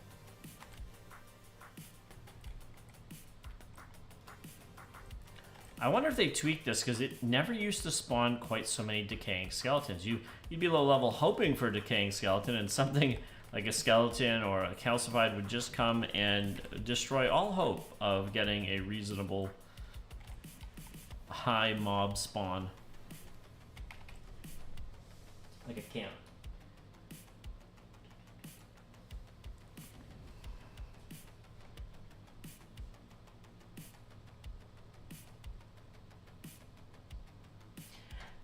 I wonder if they tweaked this, because it never used to spawn quite so many decaying skeletons. You'd be low level hoping for a decaying skeleton, and something like a skeleton or a calcified would just come and destroy all hope of getting a reasonable high mob spawn. Like a camp.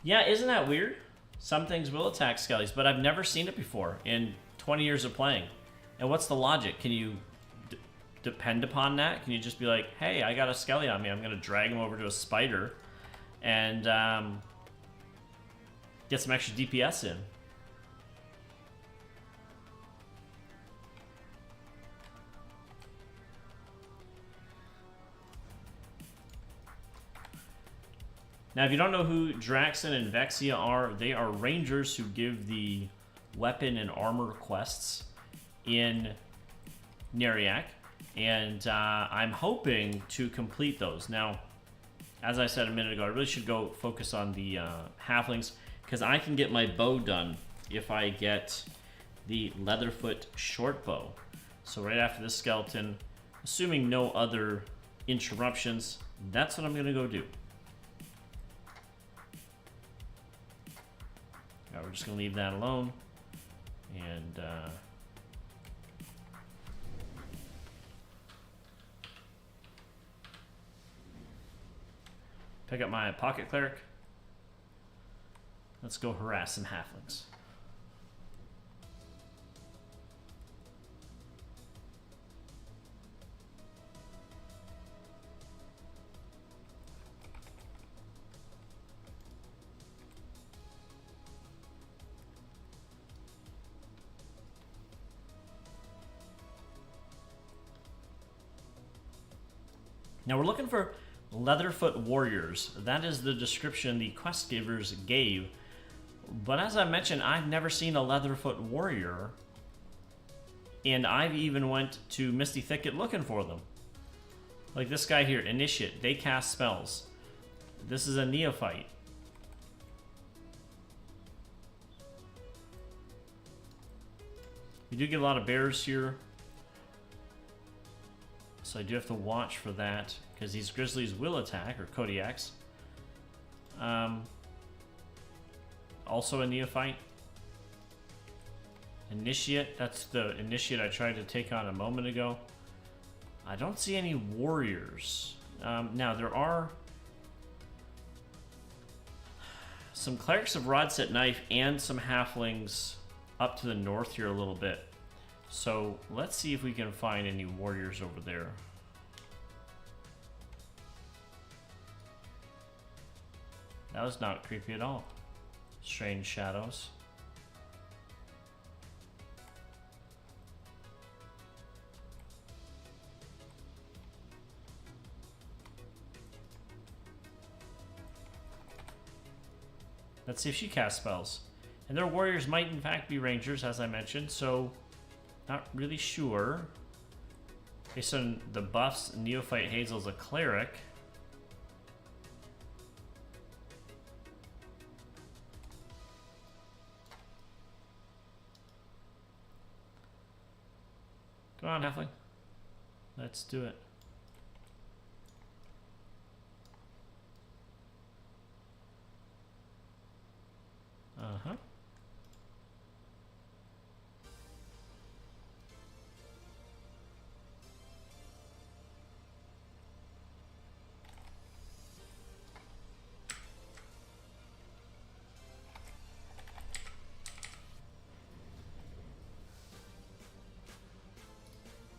Yeah, isn't that weird? Some things will attack skellies, but I've never seen it before in 20 years of playing. And what's the logic? Can you depend upon that? Can you just be like, hey, I got a skelly on me, I'm gonna drag him over to a spider and get some extra DPS in? Now, if you don't know who Draxen and Vexia are, they are rangers who give the weapon and armor quests in Neriac, and I'm hoping to complete those. Now, as I said a minute ago, I really should go focus on the halflings, because I can get my bow done if I get the Leatherfoot short bow. So right after this skeleton, assuming no other interruptions, that's what I'm going to go do. We're just going to leave that alone, and pick up my pocket cleric. Let's go harass some halflings. Now we're looking for Leatherfoot warriors. That is the description the quest givers gave. But as I mentioned, I've never seen a Leatherfoot warrior, and I've even went to Misty Thicket looking for them. Like this guy here, Initiate. They cast spells. This is a neophyte. We do get a lot of bears here, so I do have to watch for that, because these grizzlies will attack, or Kodiaks. Also a neophyte. Initiate, that's the initiate I tried to take on a moment ago. I don't see any warriors Now, there are some clerics of Rod Set Knife and some halflings up to the north here a little bit. So let's see if we can find any warriors over there. That was not creepy at all. Strange shadows. Let's see if she casts spells. And their warriors might in fact be rangers, as I mentioned, so not really sure. Based on the buffs, Neophyte Hazel's a cleric. Come on, halfling. Let's do it. Uh-huh.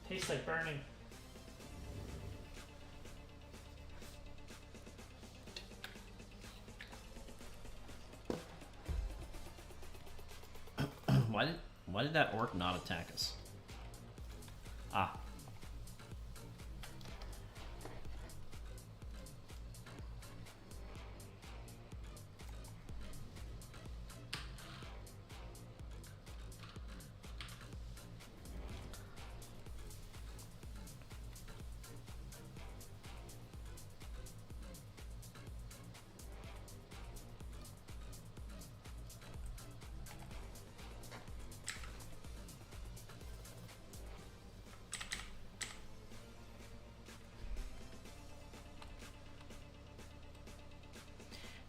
Tastes like burning. Why did that orc not attack us? Ah.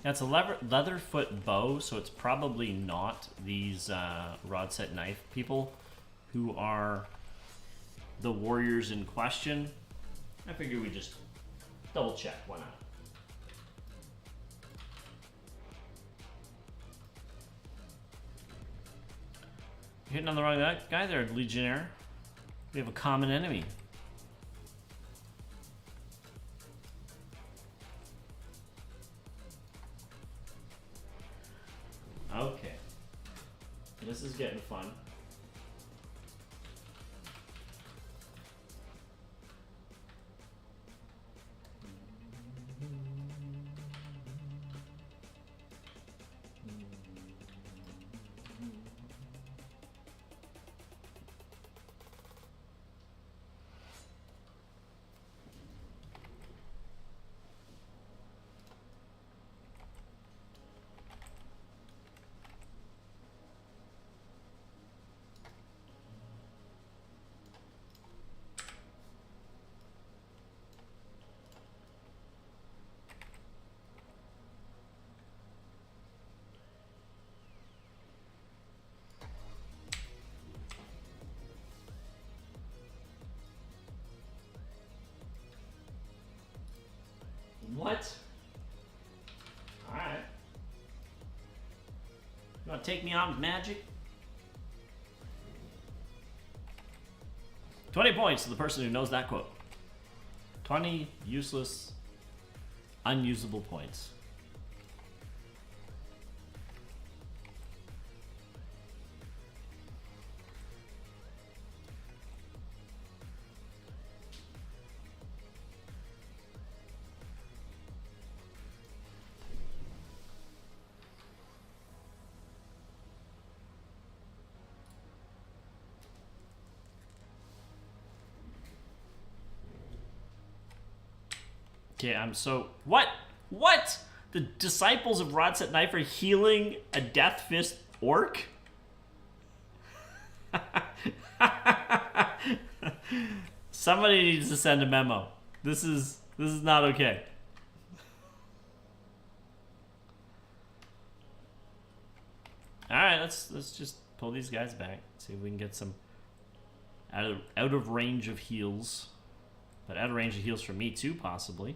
Now it's a leatherfoot bow, so it's probably not these Rod Set Knife people who are the warriors in question. I figure we just double check, why not? You're hitting on the wrong guy there, Legionnaire. We have a common enemy. Okay. This is getting fun. What? Alright. You want to take me on with magic? 20 points to the person who knows that quote. 20 useless, unusable points. Okay, I'm so... What? What? The disciples of Rod Set Knife are healing a Death Fist orc? Somebody needs to send a memo. This is not okay. Alright, let's just pull these guys back. See if we can get some out of range of heals. But out of range of heals for me too, possibly.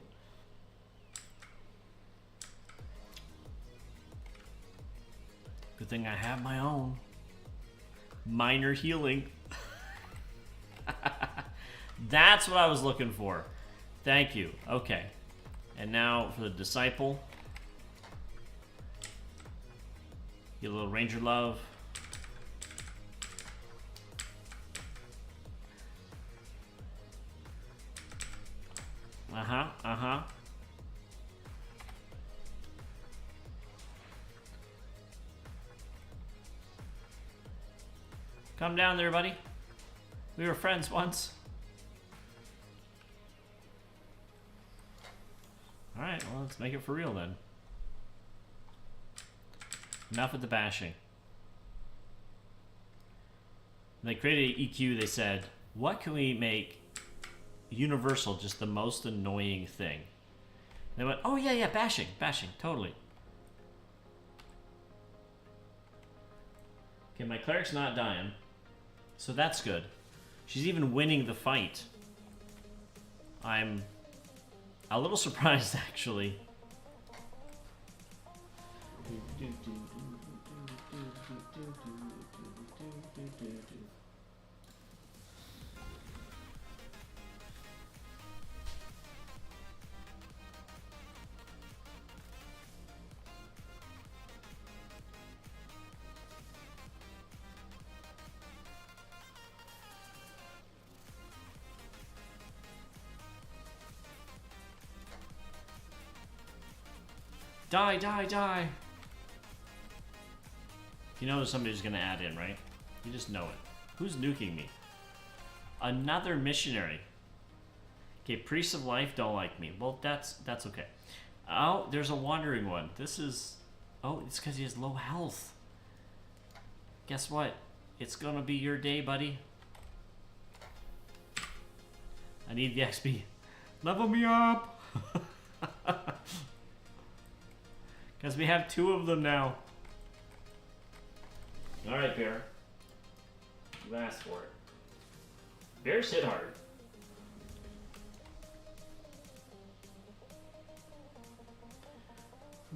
Good thing I have my own. Minor healing. That's what I was looking for. Thank you. Okay. And now for the disciple. Get a little ranger love. Uh-huh, uh-huh. Come down there, buddy. We were friends once. Alright, well, let's make it for real then. Enough with the bashing. When they created EQ, they said, what can we make universal, just the most annoying thing? And they went, oh yeah, bashing, totally. Okay, my cleric's not dying, so that's good. She's even winning the fight. I'm a little surprised, actually. Die, die, die. You know somebody's gonna add in, right? You just know it. Who's nuking me? Another missionary. Okay, priests of life don't like me. Well, that's okay. Oh, there's a wandering one. This is... Oh, it's because he has low health. Guess what? It's gonna be your day, buddy. I need the XP. Level me up! Because we have 2 of them now. Alright, Bear. You asked for it. Bears hit hard.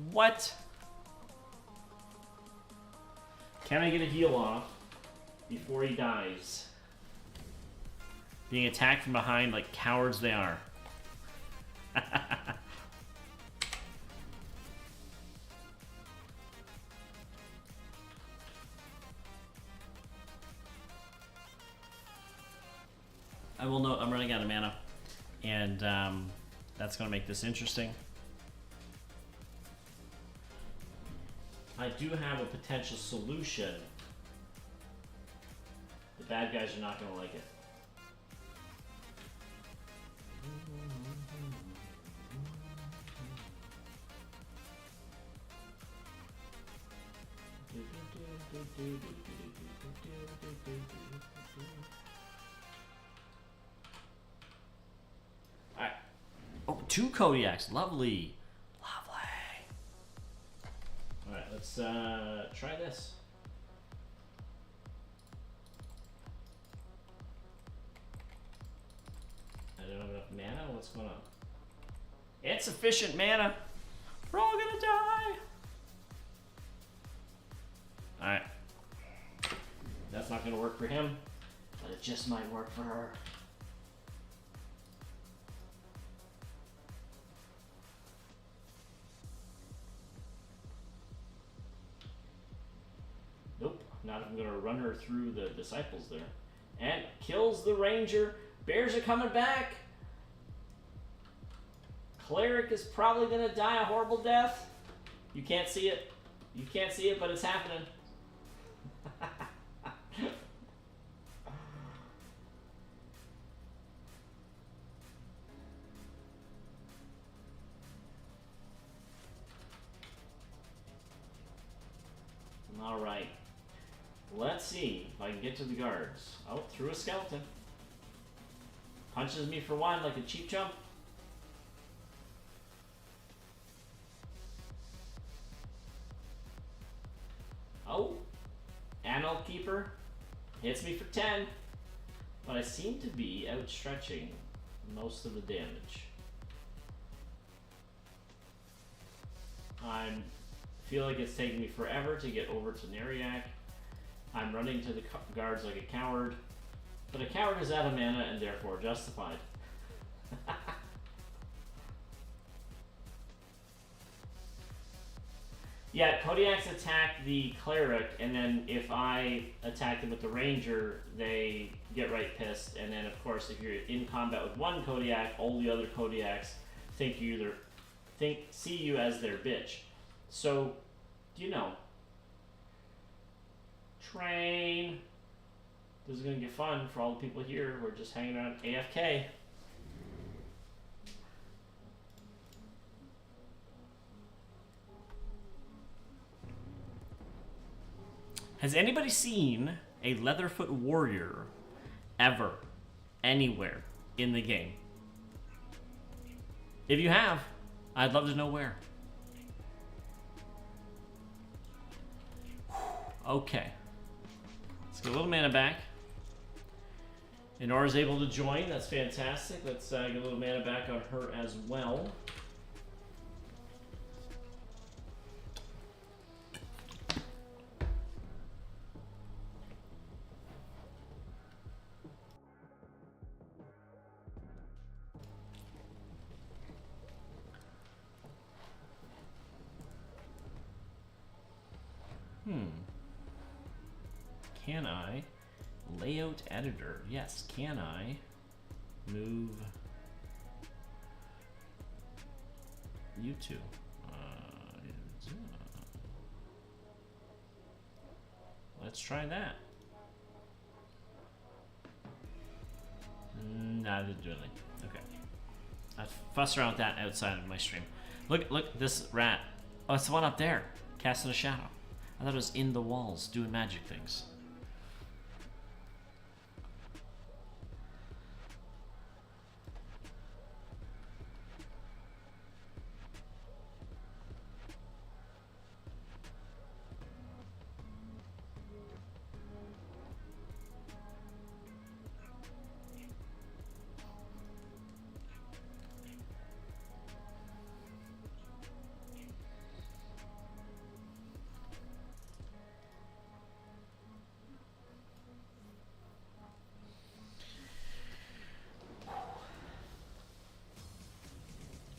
What? Can I get a heal off before he dies? Being attacked from behind like cowards they are. I will note I'm running out of mana, and that's going to make this interesting. I do have a potential solution. The bad guys are not going to like it. Alright. Oh, 2 Kodiaks. Lovely. Lovely. Alright, let's try this. I don't have enough mana? What's going on? It's sufficient mana. We're all gonna die. Alright. That's not gonna work for him, but it just might work for her. Nope, not if I'm gonna run her through the disciples there. And kills the ranger. Bears are coming back. Cleric is probably gonna die a horrible death. You can't see it. You can't see it, but it's happening. All right. Let's see if I can get to the guards. Oh, through a skeleton. Punches me for 1 like a cheap jump. Oh, Anal Keeper hits me for 10, but I seem to be outstretching most of the damage. I feel like it's taking me forever to get over to Neriak. I'm running to the guards like a coward, but a coward is out of mana and therefore justified. Yeah, Kodiaks attack the cleric, and then if I attack them with the ranger, they get right pissed. And then, of course, if you're in combat with one Kodiak, all the other Kodiaks see you as their bitch. So, you know, train. This is gonna get fun for all the people here who are just hanging around AFK. Has anybody seen a Leatherfoot warrior ever, anywhere in the game? If you have, I'd love to know where. Okay. Let's get a little mana back. Inora's able to join. That's fantastic. Let's get a little mana back on her as well. Can I? Layout editor. Yes, can I move you two? Let's try that. Nah, I didn't do anything. Okay. I fuss around with that outside of my stream. Look, this rat. Oh, it's the one up there. Casting a shadow. I thought it was in the walls doing magic things.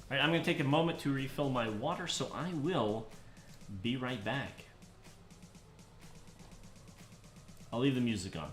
Alright, I'm going to take a moment to refill my water, so I will be right back. I'll leave the music on.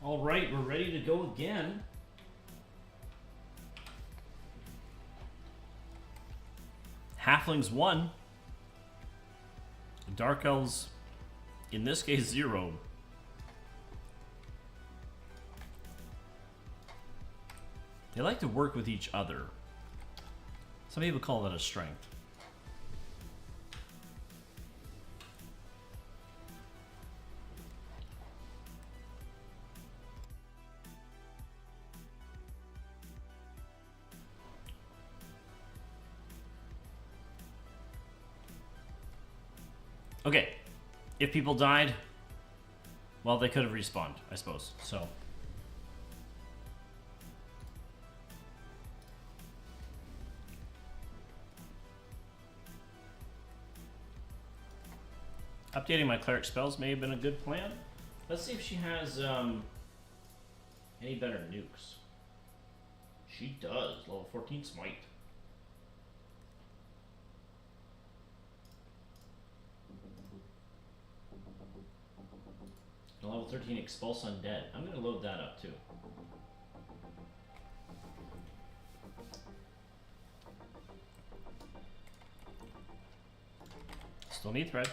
Alright, we're ready to go again. Halflings 1. Dark Elves, in this case, 0. They like to work with each other. Some people call that a strength. Okay, if people died, well, they could have respawned, I suppose, so. Updating my cleric spells may have been a good plan. Let's see if she has any better nukes. She does, level 14 smite. Level 13 expulse undead. I'm gonna load that up too. Still need thread.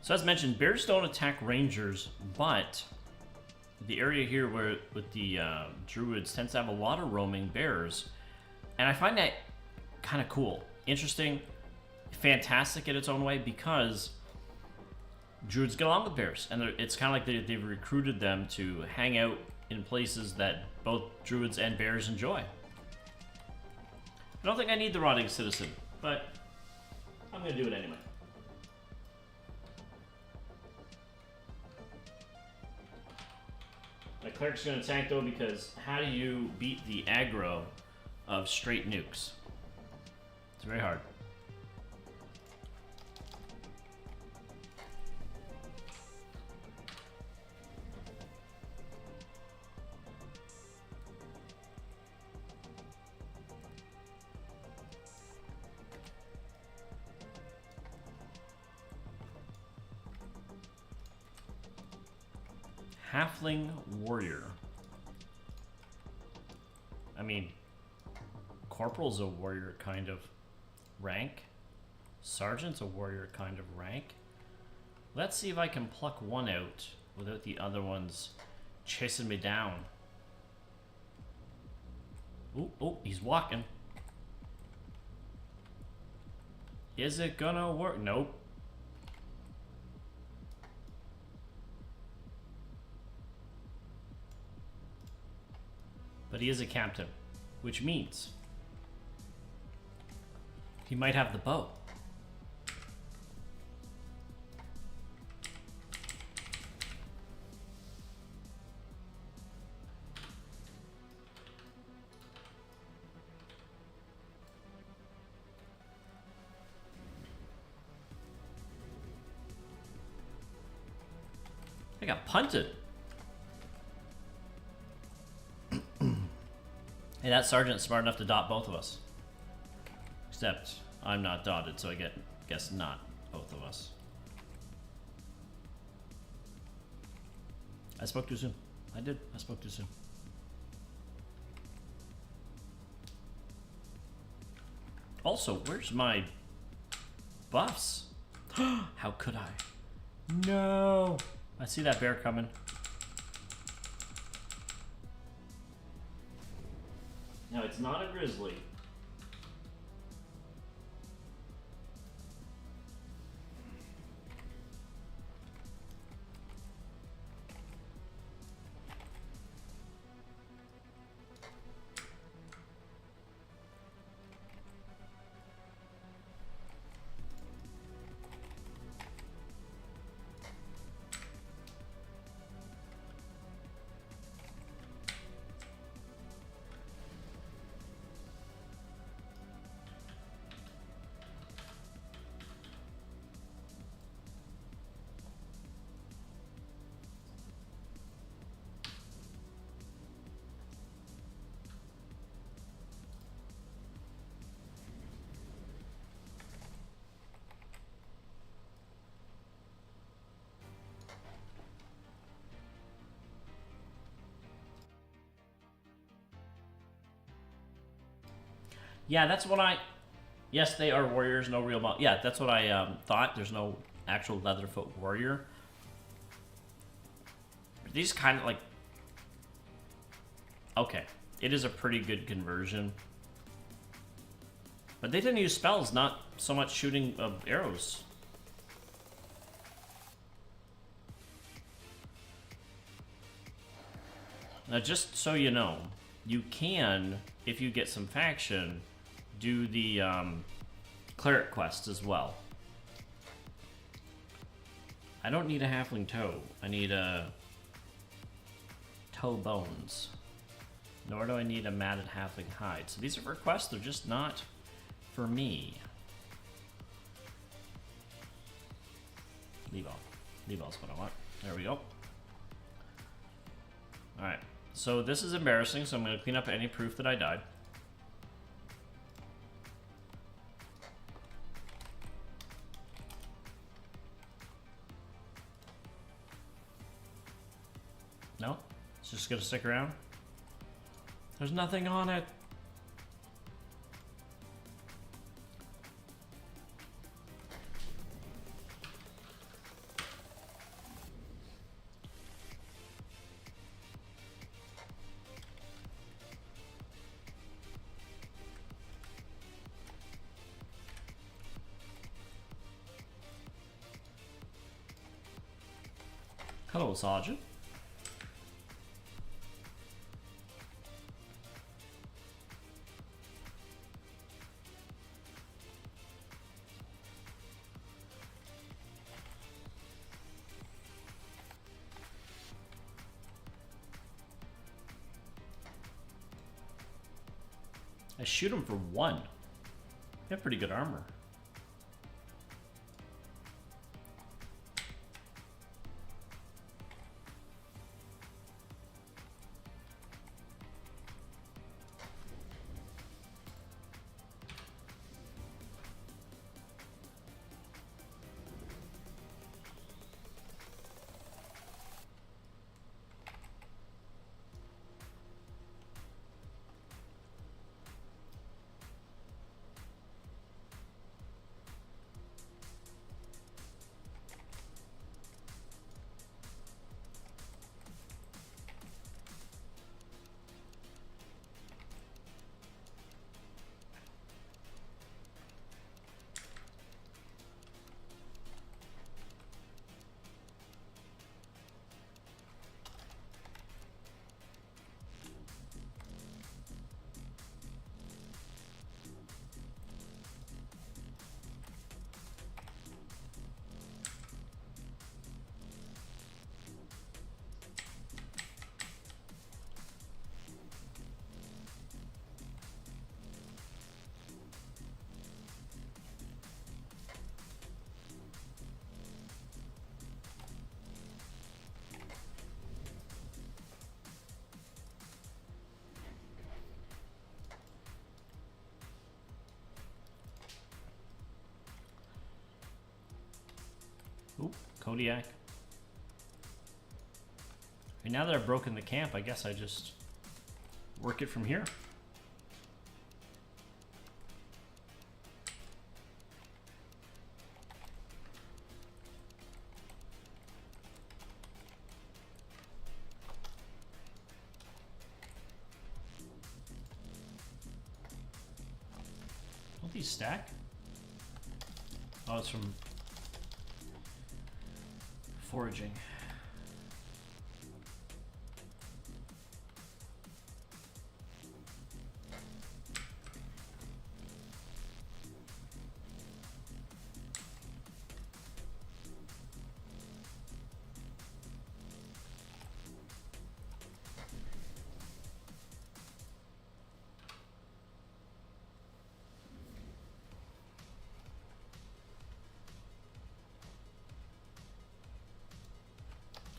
So as mentioned, bears don't attack rangers, but the area here where with the druids tends to have a lot of roaming bears, and I find that kind of cool, interesting, fantastic in its own way, because druids get along with bears, and it's kind of like they've recruited them to hang out in places that both druids and bears enjoy. I don't think I need the rotting citizen, but I'm gonna do it anyway. My cleric's gonna tank though, because how do you beat the aggro of straight nukes? It's very hard. Halfling warrior. I mean, corporal's a warrior kind of rank. Sergeant's a warrior kind of rank. Let's see if I can pluck one out without the other ones chasing me down. Oh, he's walking. Is it gonna work? Nope. But he is a captain, which means he might have the bow. I got punted. Hey, that sergeant's smart enough to dot both of us. Except I'm not dotted, so I guess not both of us. I spoke too soon. I did. I spoke too soon. Also, where's my buffs? How could I? No. I see that bear coming. Now, it's not a grizzly. Yeah, that's what I. Yes, they are warriors, no real mount. Yeah, that's what I thought. There's no actual Leatherfoot warrior. These kind of like. Okay, it is a pretty good conversion. But they didn't use spells, not so much shooting of arrows. Now, just so you know, you can, if you get some faction, do the cleric quest as well. I don't need a halfling toe. I need a toe bones. Nor do I need a matted halfling hide. So these are for quests, they're just not for me. Leave all. Leave all's what I want. There we go. Alright. So this is embarrassing, so I'm going to clean up any proof that I died. No? It's just going to stick around? There's nothing on it. Hello, Sergeant. I shoot him for 1. You have pretty good armor. Ooh, Kodiak. And now that I've broken the camp, I guess I just work it from here. Don't these stack? Oh, it's from foraging.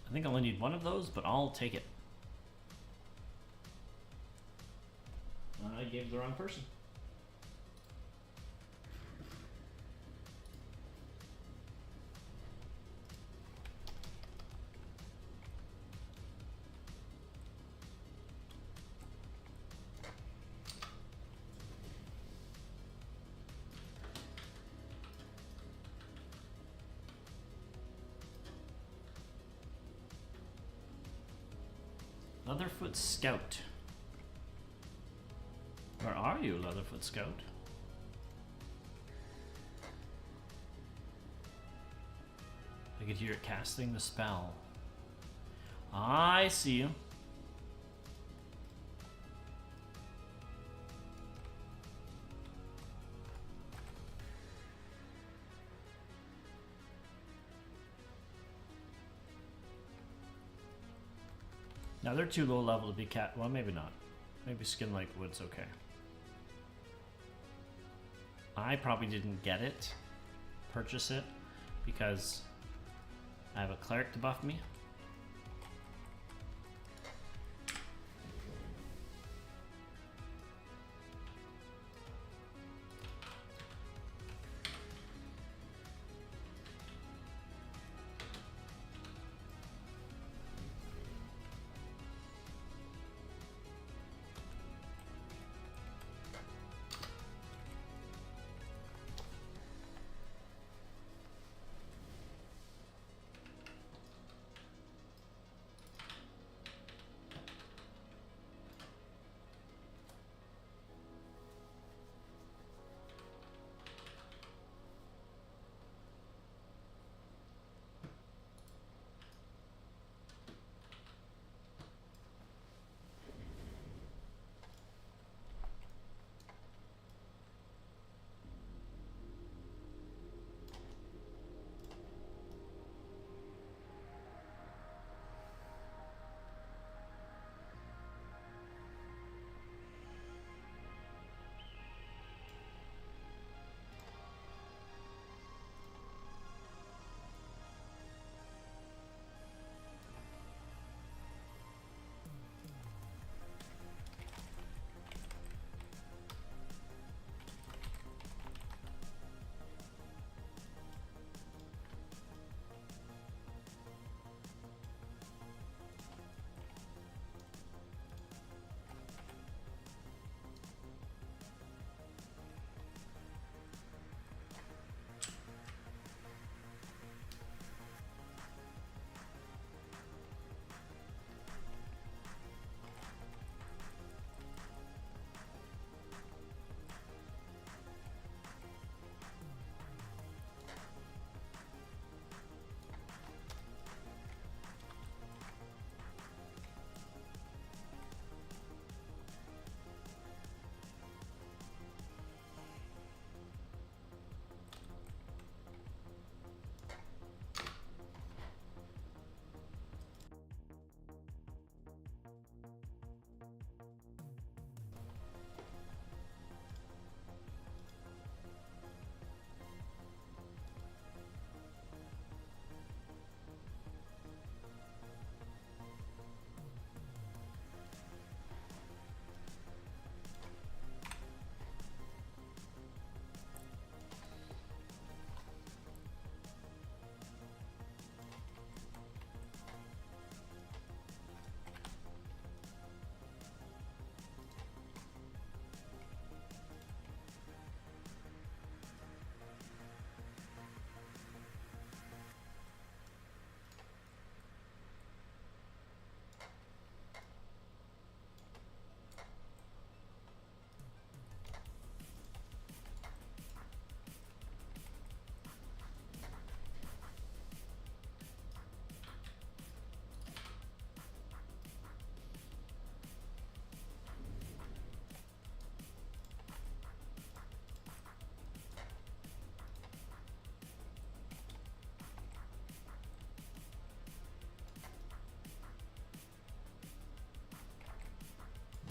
I think I only need one of those, but I'll take it. I gave the wrong person. Leatherfoot Scout. Where are you, Leatherfoot Scout? I could hear it casting the spell. I see you. Now they're too low level to be cat. Well, maybe not. Maybe Skin Like Wood's okay. I probably didn't get it, purchase it, because I have a cleric to buff me.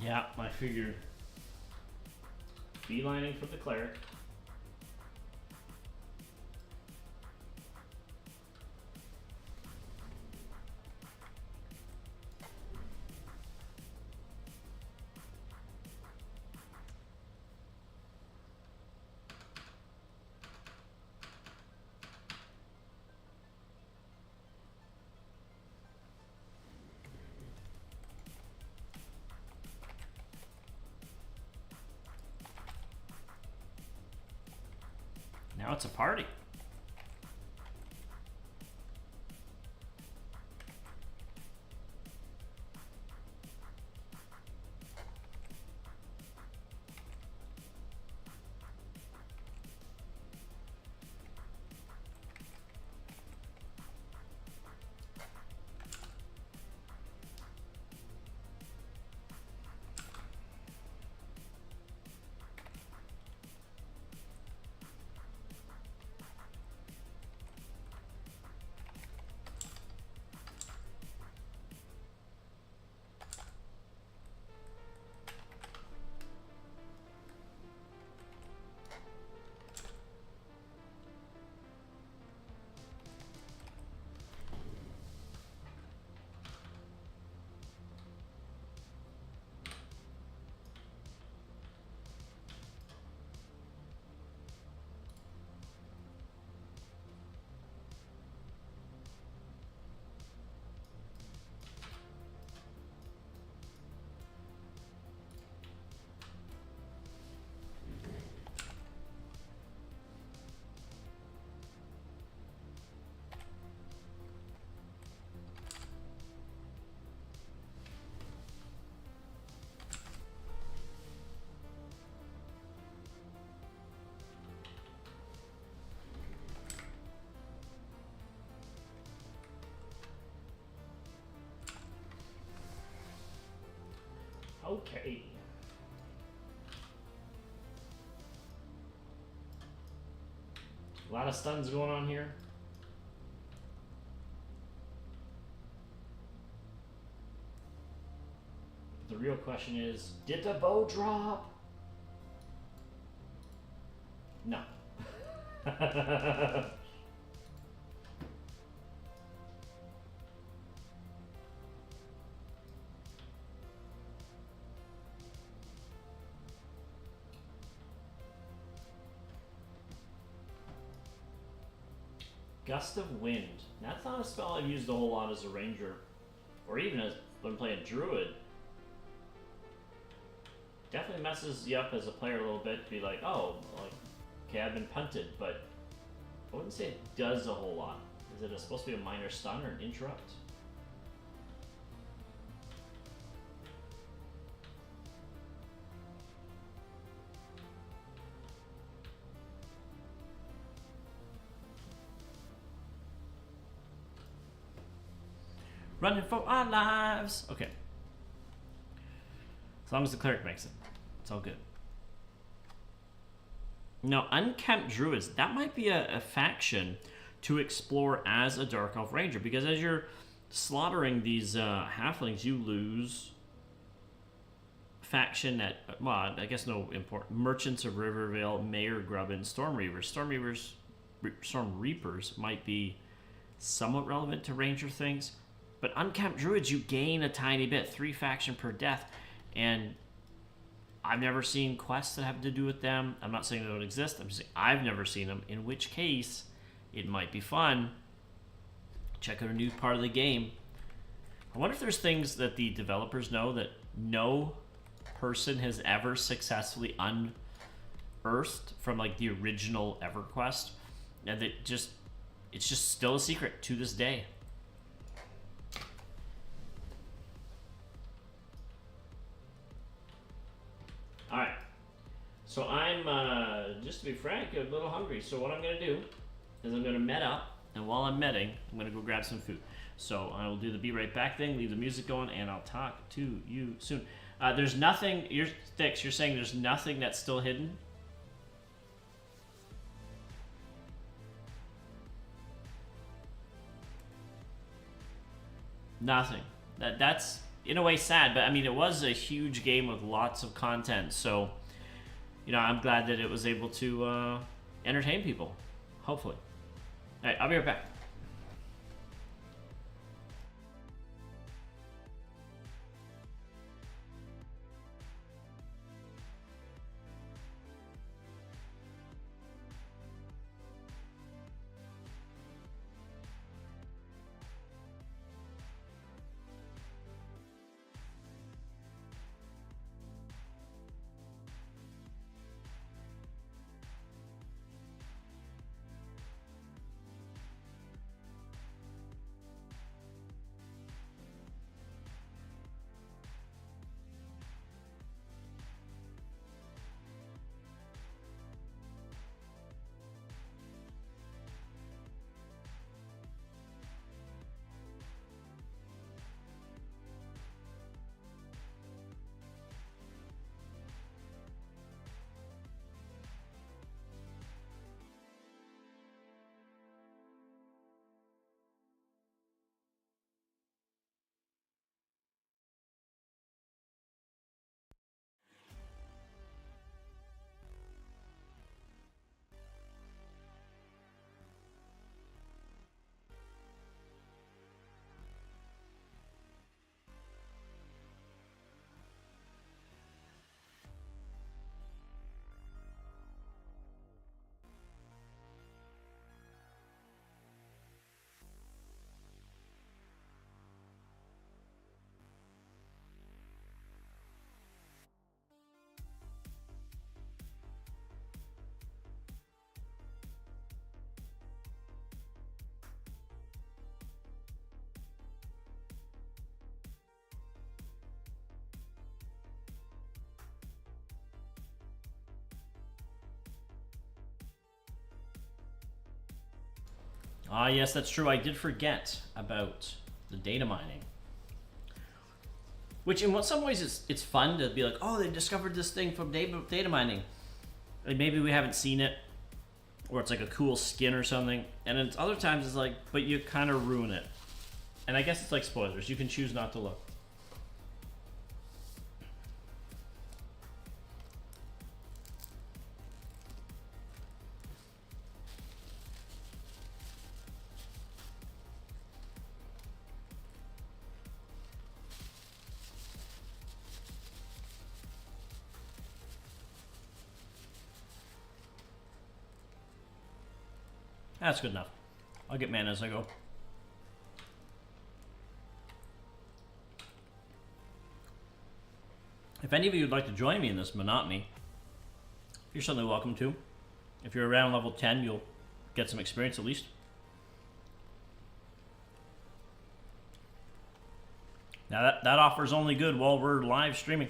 Yeah, I figured. Beelining for the cleric. Now it's a party. Okay. A lot of stuns going on here. The real question is, did the bow drop? No. Gust of Wind. That's not a spell I've used a whole lot as a ranger, or even as when playing druid. Definitely messes you up as a player a little bit to be like, oh, like, okay, I've been punted, but I wouldn't say it does a whole lot. Is it supposed to be a minor stun or an interrupt? Running for our lives. Okay. As long as the cleric makes it. It's all good. Now, Unkempt Druids, that might be a faction to explore as a Dark Elf Ranger, because as you're slaughtering these halflings, you lose faction at, well, I guess no import. Merchants of Rivervale, Mayor Grubbin, Storm Reapers. Storm Reapers might be somewhat relevant to Ranger things, but Unkempt Druids, you gain a tiny bit, 3 faction per death, and I've never seen quests that have to do with them. I'm not saying they don't exist. I'm just saying I've never seen them, in which case it might be fun. Check out a new part of the game. I wonder if there's things that the developers know that no person has ever successfully unearthed from like the original EverQuest, and that it's just still a secret to this day. Alright, so I'm, just to be frank, a little hungry. So what I'm going to do is I'm going to med up, and while I'm medding, I'm going to go grab some food. So I will do the be right back thing, leave the music going, and I'll talk to you soon. There's nothing, you're saying there's nothing that's still hidden? Nothing. That's in a way sad, but I mean, it was a huge game with lots of content, so you know, I'm glad that it was able to entertain people, hopefully. All right, I'll be right back. Ah, yes, that's true. I did forget about the data mining. Which in some ways it's fun to be like, oh, they discovered this thing from data mining. Like maybe we haven't seen it, or it's like a cool skin or something. And then other times it's like, but you kind of ruin it. And I guess it's like spoilers. You can choose not to look. That's good enough. I'll get mana as I go. If any of you would like to join me in this monotony, you're certainly welcome to. If you're around level 10, you'll get some experience at least. Now that offer's only good while we're live streaming.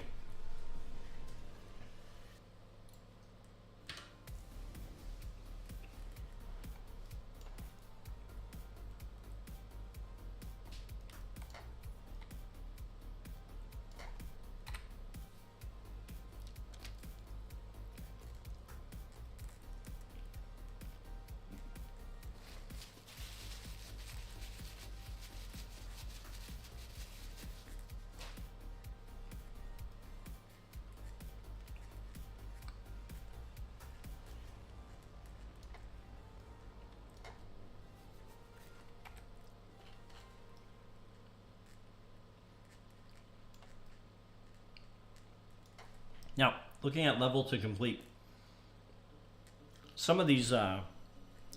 Now, looking at level to complete, some of these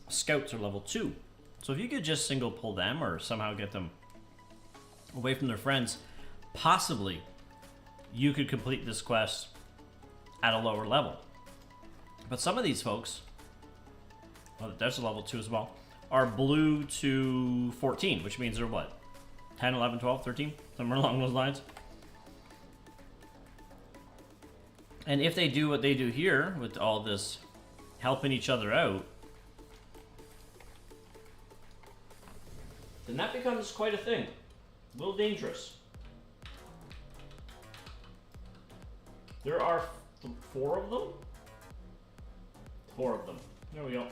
scouts are level 2. So if you could just single pull them or somehow get them away from their friends, possibly you could complete this quest at a lower level. But some of these folks, well, there's a level 2 as well, are blue to 14, which means they're what? 10, 11, 12, 13? Somewhere along those lines. And if they do what they do here, with all this helping each other out, then that becomes quite a thing. A little dangerous. There are 4 of them? 4 of them. There we go.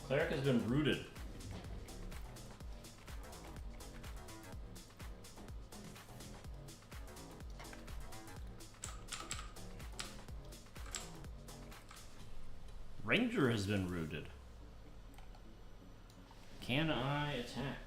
Cleric has been rooted. Ranger has been rooted. Can I attack?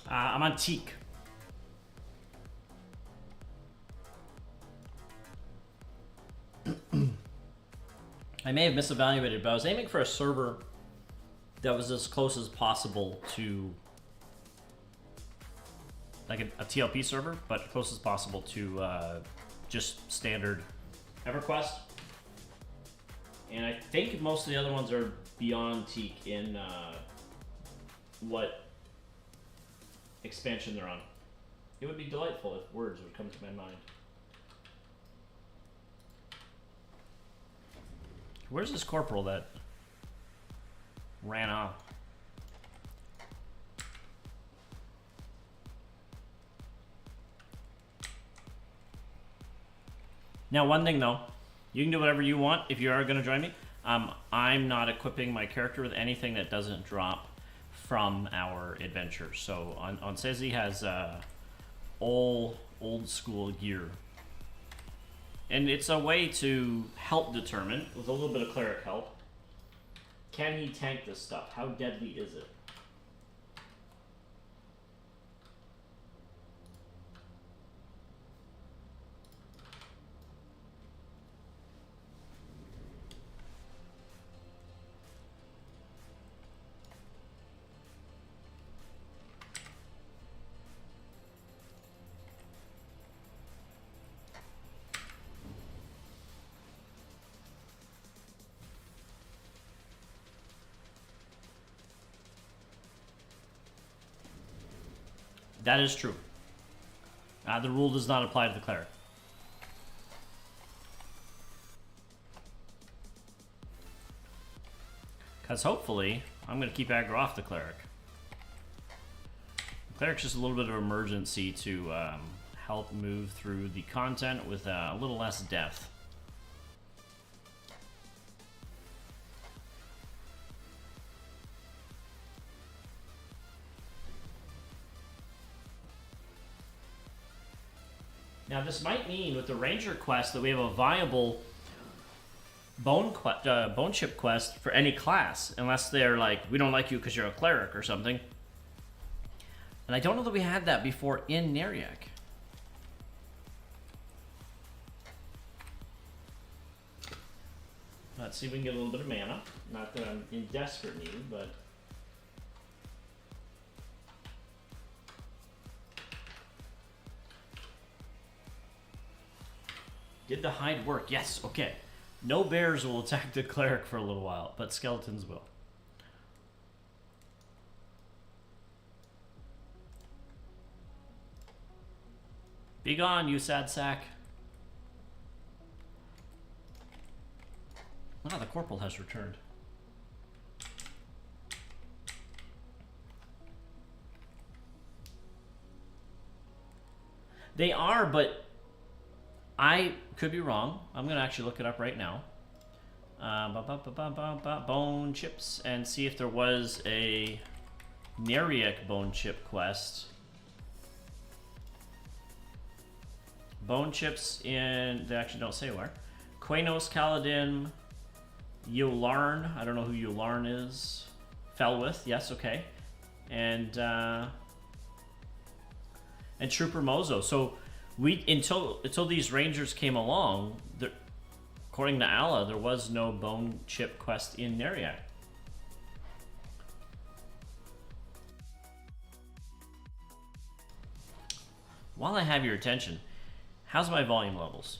I'm on Teak. I may have misevaluated, but I was aiming for a server that was as close as possible to like a TLP server, but close as possible to just standard EverQuest. And I think most of the other ones are beyond Teak in what expansion they're on. It would be delightful if words would come to my mind. Where's this corporal that ran off? Now, one thing though, you can do whatever you want if you are going to join me. I'm not equipping my character with anything that doesn't drop from our adventure. So on Sezi has old school gear, and it's a way to help determine, with a little bit of cleric help, can he tank this stuff? How deadly is it? That is true. The rule does not apply to the cleric. Because hopefully, I'm going to keep aggro off the cleric. The cleric's just a little bit of emergency to help move through the content with a little less depth. Now this might mean with the ranger quest that we have a viable bone chip quest for any class, unless they're like, we don't like you because you're a cleric or something. And I don't know that we had that before in Neriak. Let's see if we can get a little bit of mana. Not that I'm in desperate need, but... Did the hide work? Yes, okay. No bears will attack the cleric for a little while, but skeletons will. Be gone, you sad sack. Oh, the corporal has returned. They are, but I could be wrong. I'm going to actually look it up right now. Bone chips, and see if there was a Neriak bone chip quest. Bone chips in... They actually don't say where. Quanos, Kaladin, Yolarn. I don't know who Yolarn is. Felwith. Yes, okay. And Trooper Mozo. So... until these rangers came along, according to Allah, there was no bone chip quest in Neriak. While I have your attention, how's my volume levels?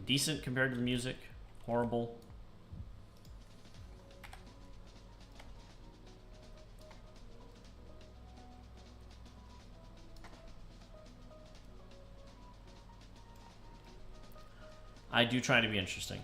Decent compared to the music? Horrible? I do try to be interesting.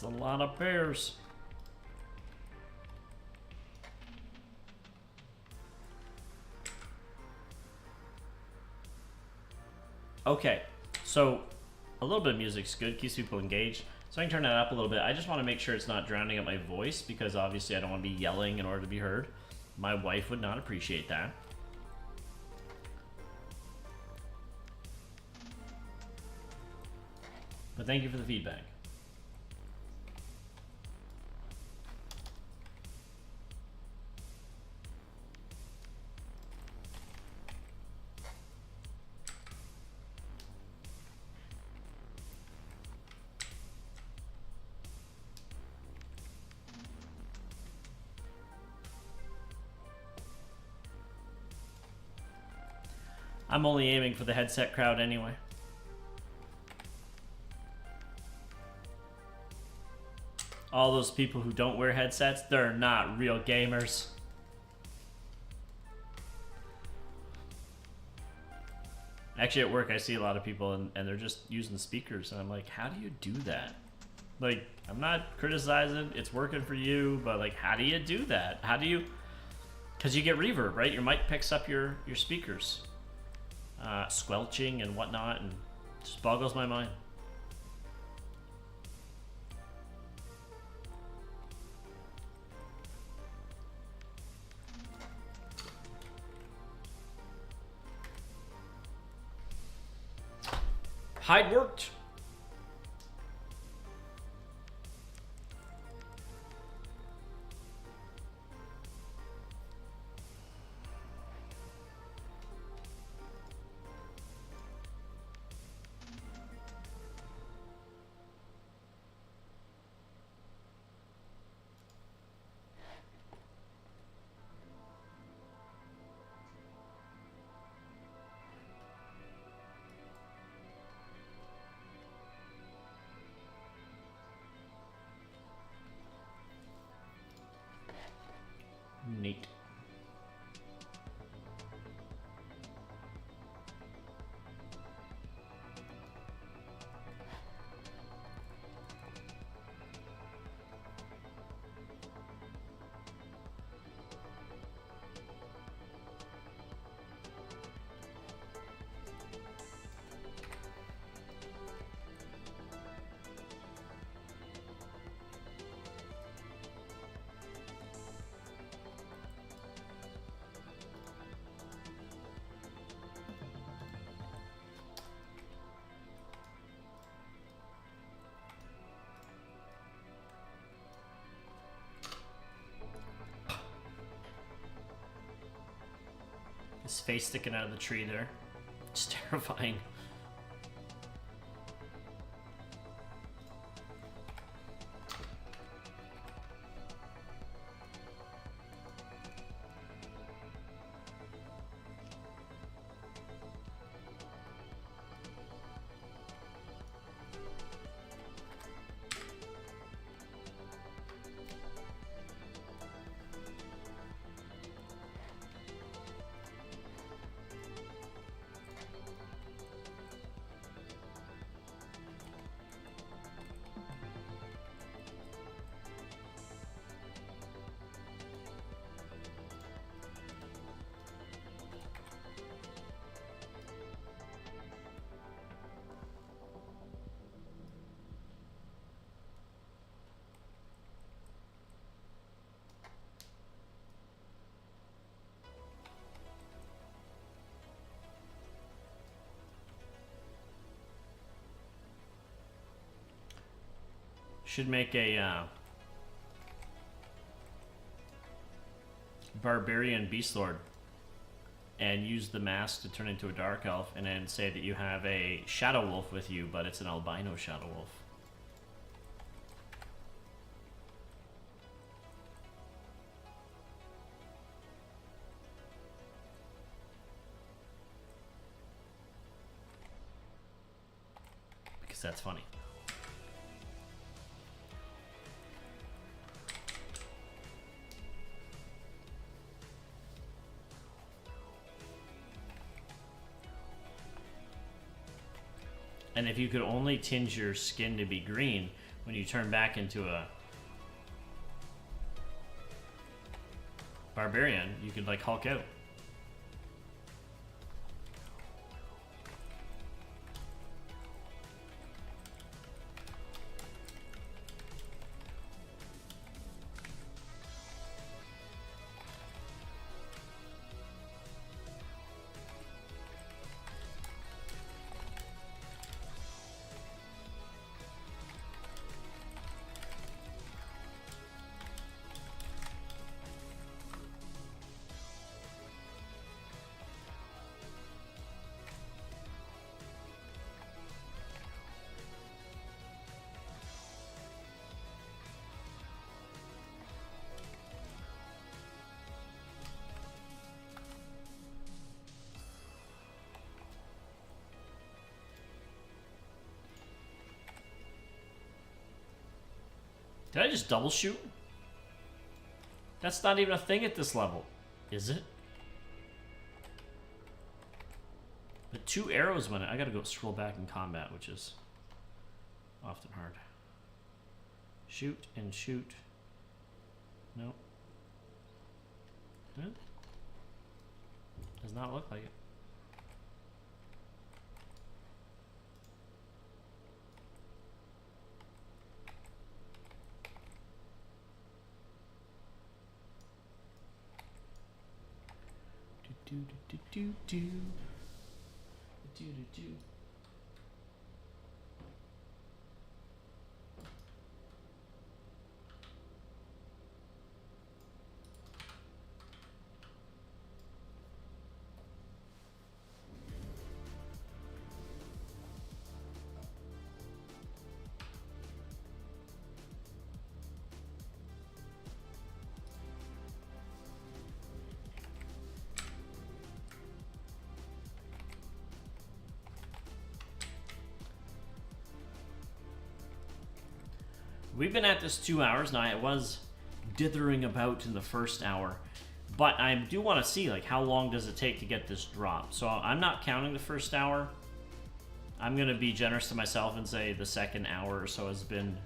That's a lot of bears. Okay, so a little bit of music's good, keeps people engaged. So I can turn that up a little bit. I just want to make sure it's not drowning out my voice, because obviously I don't want to be yelling in order to be heard. My wife would not appreciate that. But thank you for the feedback. I'm only aiming for the headset crowd anyway. All those people who don't wear headsets, they're not real gamers. Actually, at work, I see a lot of people and they're just using speakers, and I'm like, how do you do that? Like, I'm not criticizing, it's working for you, but like, how do you do that? How do you... Because you get reverb, right? Your mic picks up your speakers. Squelching and whatnot, and just boggles my mind. Hide worked. Neat. His face sticking out of the tree there. It's terrifying. Should make a barbarian beast lord and use the mask to turn into a dark elf, and then say that you have a shadow wolf with you, but it's an albino shadow wolf. Because that's funny. And if you could only tinge your skin to be green, when you turn back into a barbarian, you could like Hulk out. Did I just double shoot? That's not even a thing at this level, is it? The 2 arrows went. I gotta go scroll back in combat, which is often hard. Shoot and shoot. Nope. Huh? Does not look like it. Do do do do do do do do. We've been at this 2 hours now. I was dithering about in the first hour, but I do want to see like how long does it take to get this drop. So I'm not counting the first hour. I'm gonna be generous to myself and say the second hour or so has been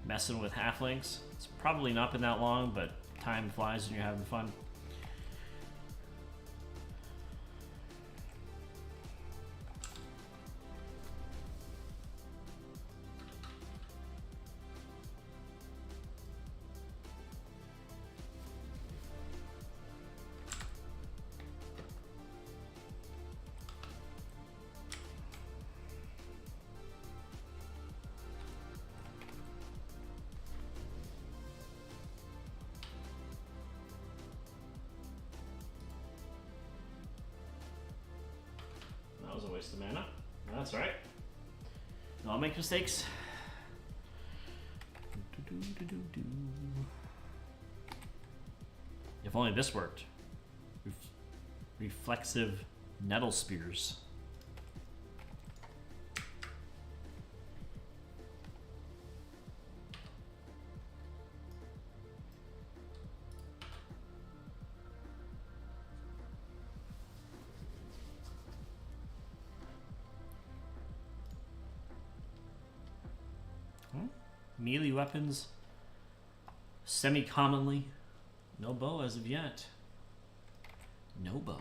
messing with halflings. It's probably not been that long, but time flies when you're having fun. That was a waste of mana. That's right. I'll make mistakes. If only this worked. Reflexive nettle spears. Melee weapons, semi-commonly. No bow as of yet. No bow.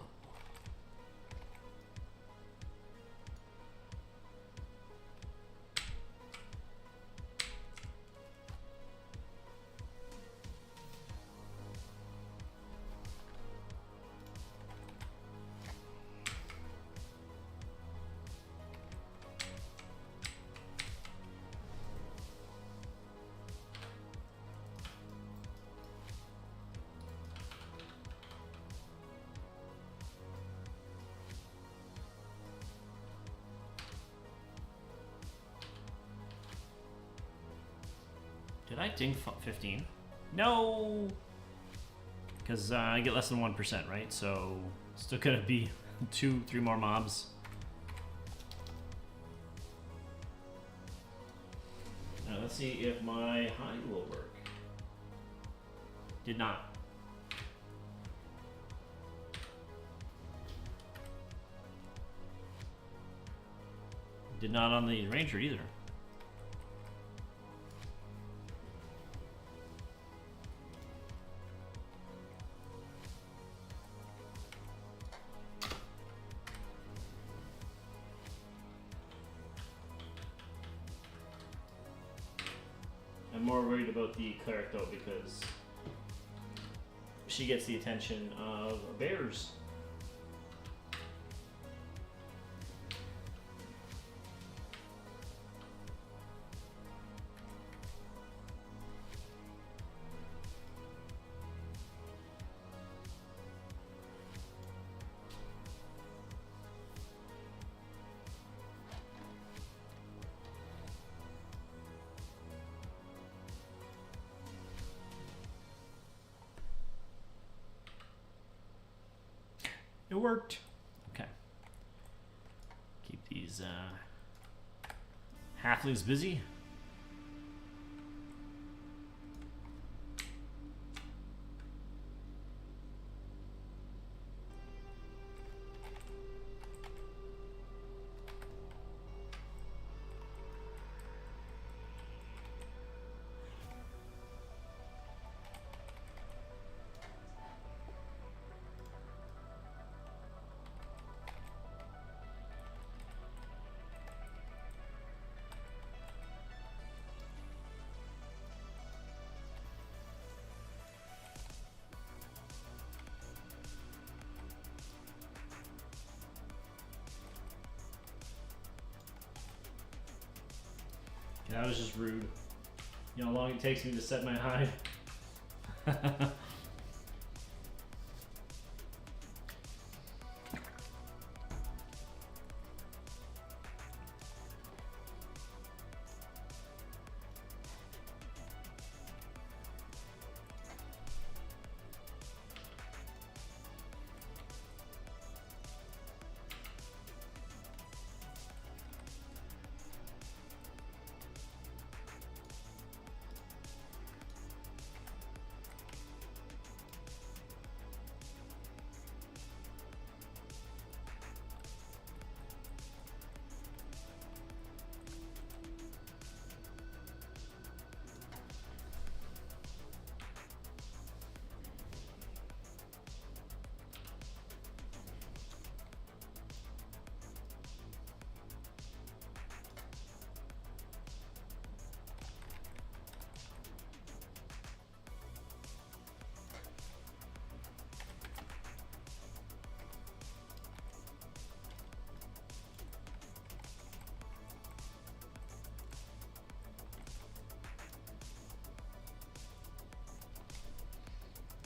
Did I ding 15? No! Because I get less than 1%, right? So, still gonna be 2-3 more mobs. Now let's see if my hide will work. Did not. Did not on the ranger either. I'm more worried about the cleric though because she gets the attention of bears. It worked. Okay. Keep these halflings busy. That was just rude. You know how long it takes me to set my hide?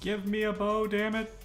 Give me a bow, damn it.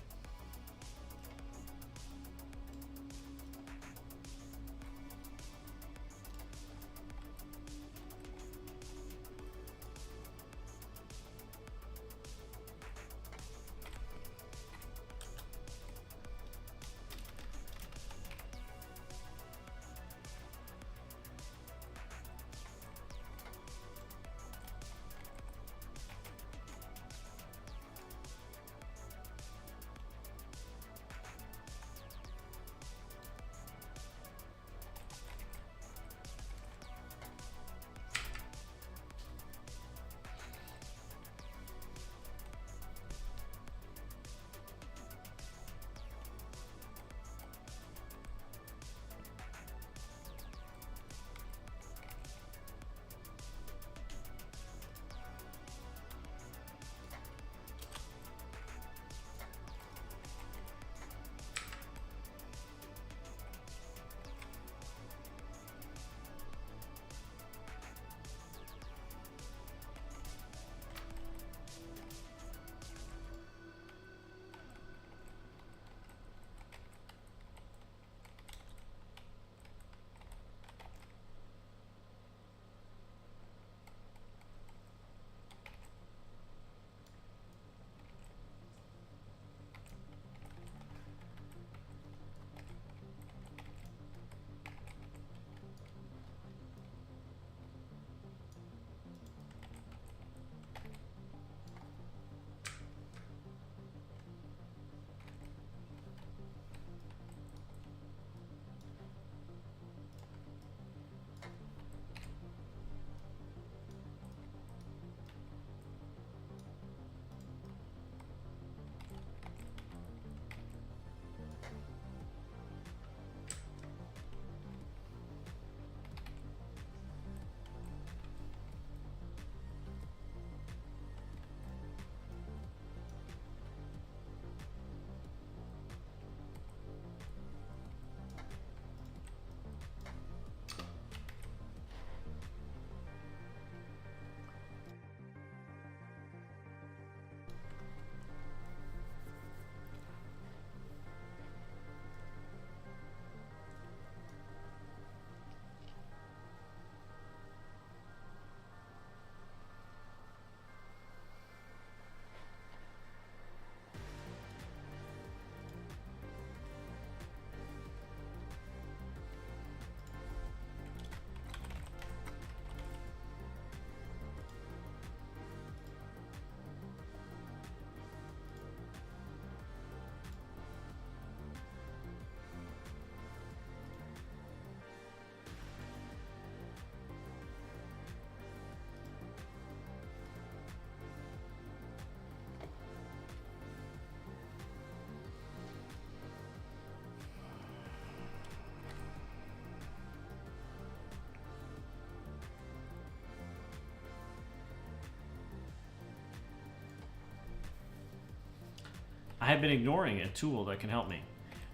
I have been ignoring a tool that can help me.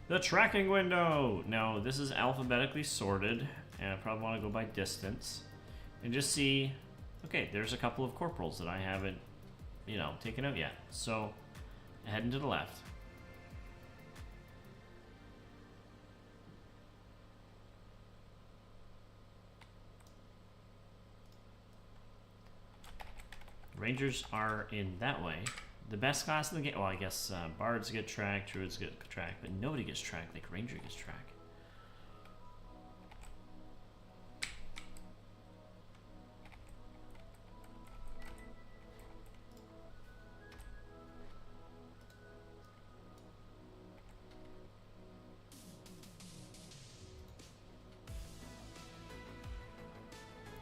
The tracking window! Now, this is alphabetically sorted, and I probably want to go by distance. and just see, okay, there's a couple of corporals that I haven't, you know, taken out yet. So heading to the left. Rangers are in that way. The best class in the game. Well, I guess bards get tracked, druids get tracked, but nobody gets tracked like ranger gets tracked.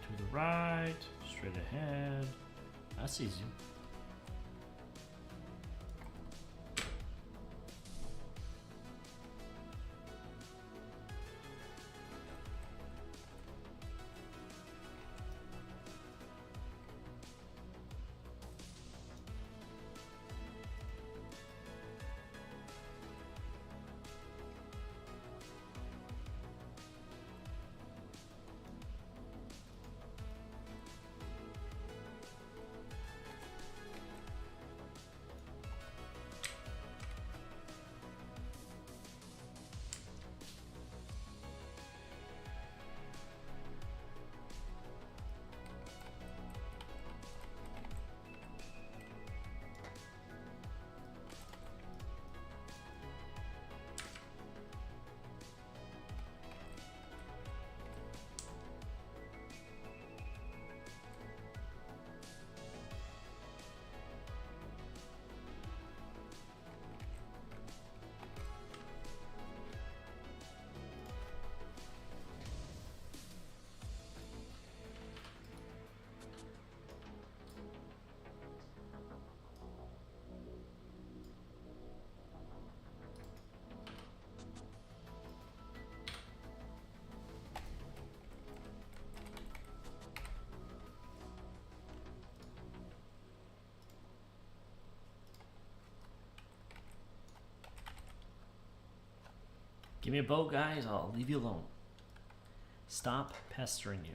To the right, straight ahead. That's easy. Give me a bow, guys. I'll leave you alone. Stop pestering you.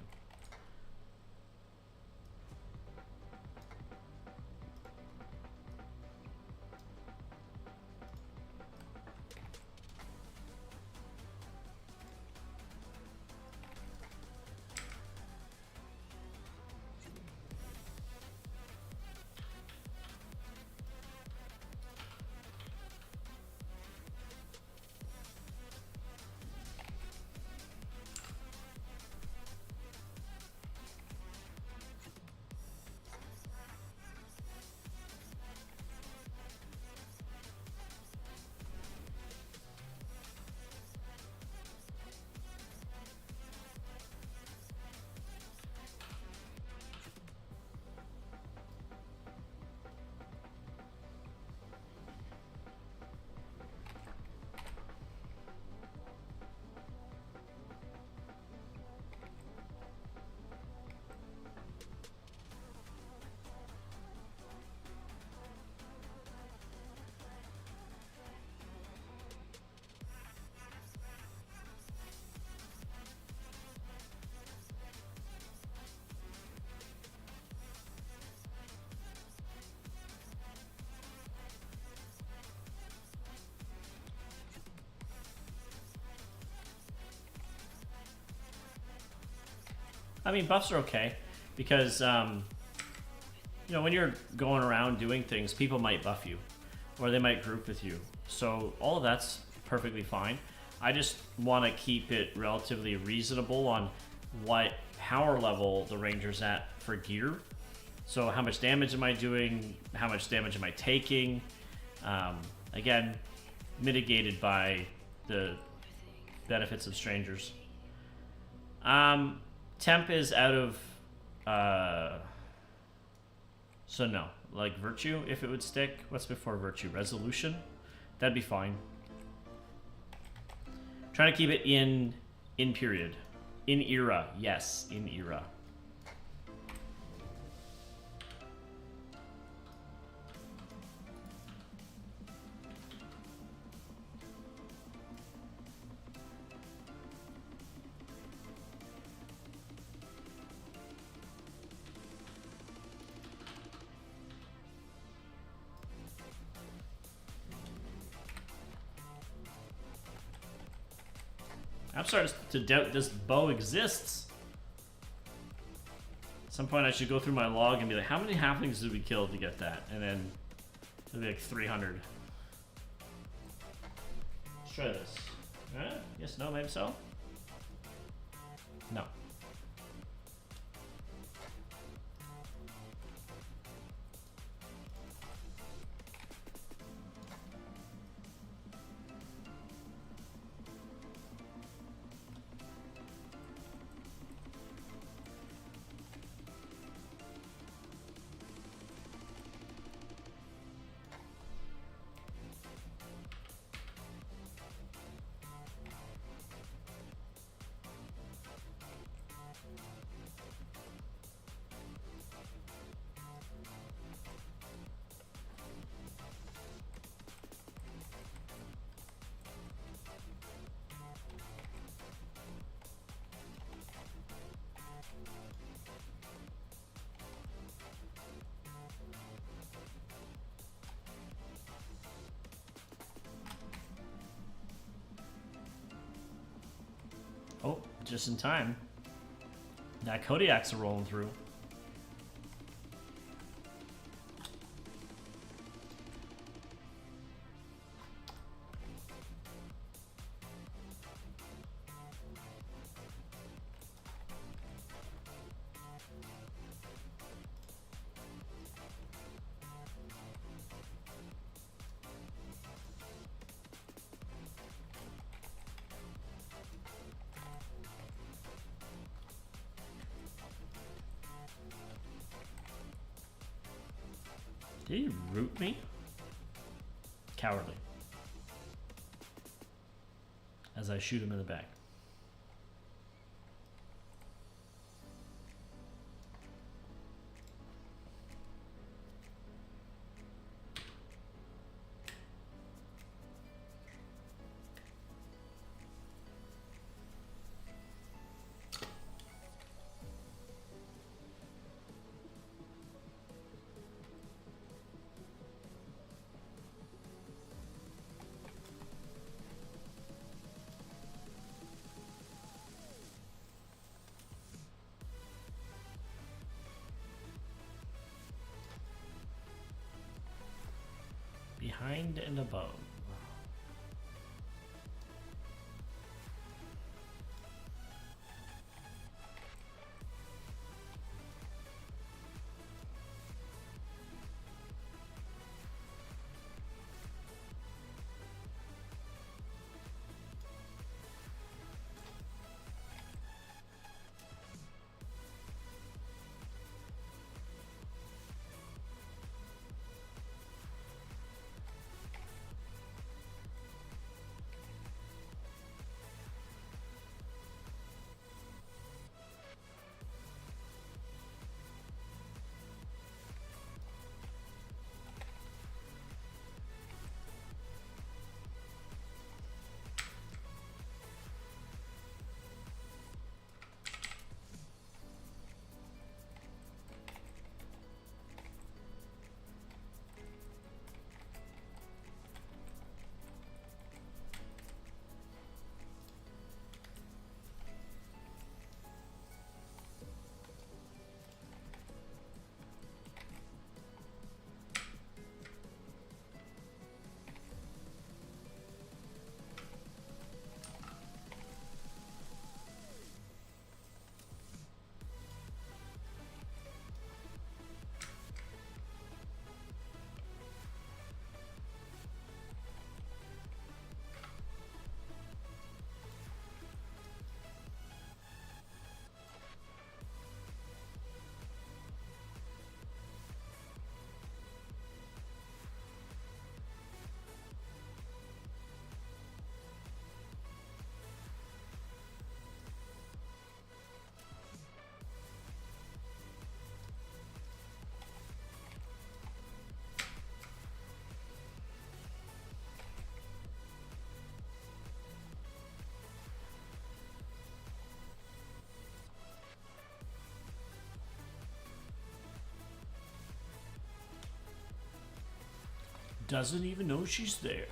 I mean, buffs are okay because, you know, when you're going around doing things, people might buff you or they might group with you. So all of that's perfectly fine. I just want to keep it relatively reasonable on what power level the ranger's at for gear. So how much damage am I doing? How much damage am I taking? Again, mitigated by the benefits of strangers. Temp is out of, so no, like virtue, if it would stick. What's before virtue? Resolution? That'd be fine. Trying to keep it in period. In era, yes, in era. I'm starting to doubt this bow exists. At some point I should go through my log and be like, how many halflings did we kill to get that? And then it'll be like 300. Let's try this. Yes, no, maybe so? No. Oh, just in time. That Kodiak's are rolling through. Did he root me? Cowardly. As I shoot him in the back. Behind and above. Doesn't even know she's there.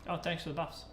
Oh, thanks for the buffs.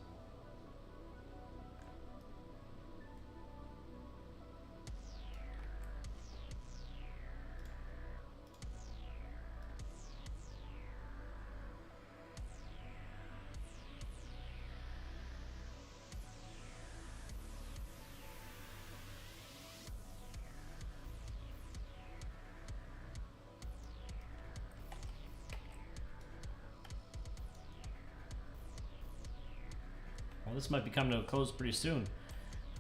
Well, this might be coming to a close pretty soon.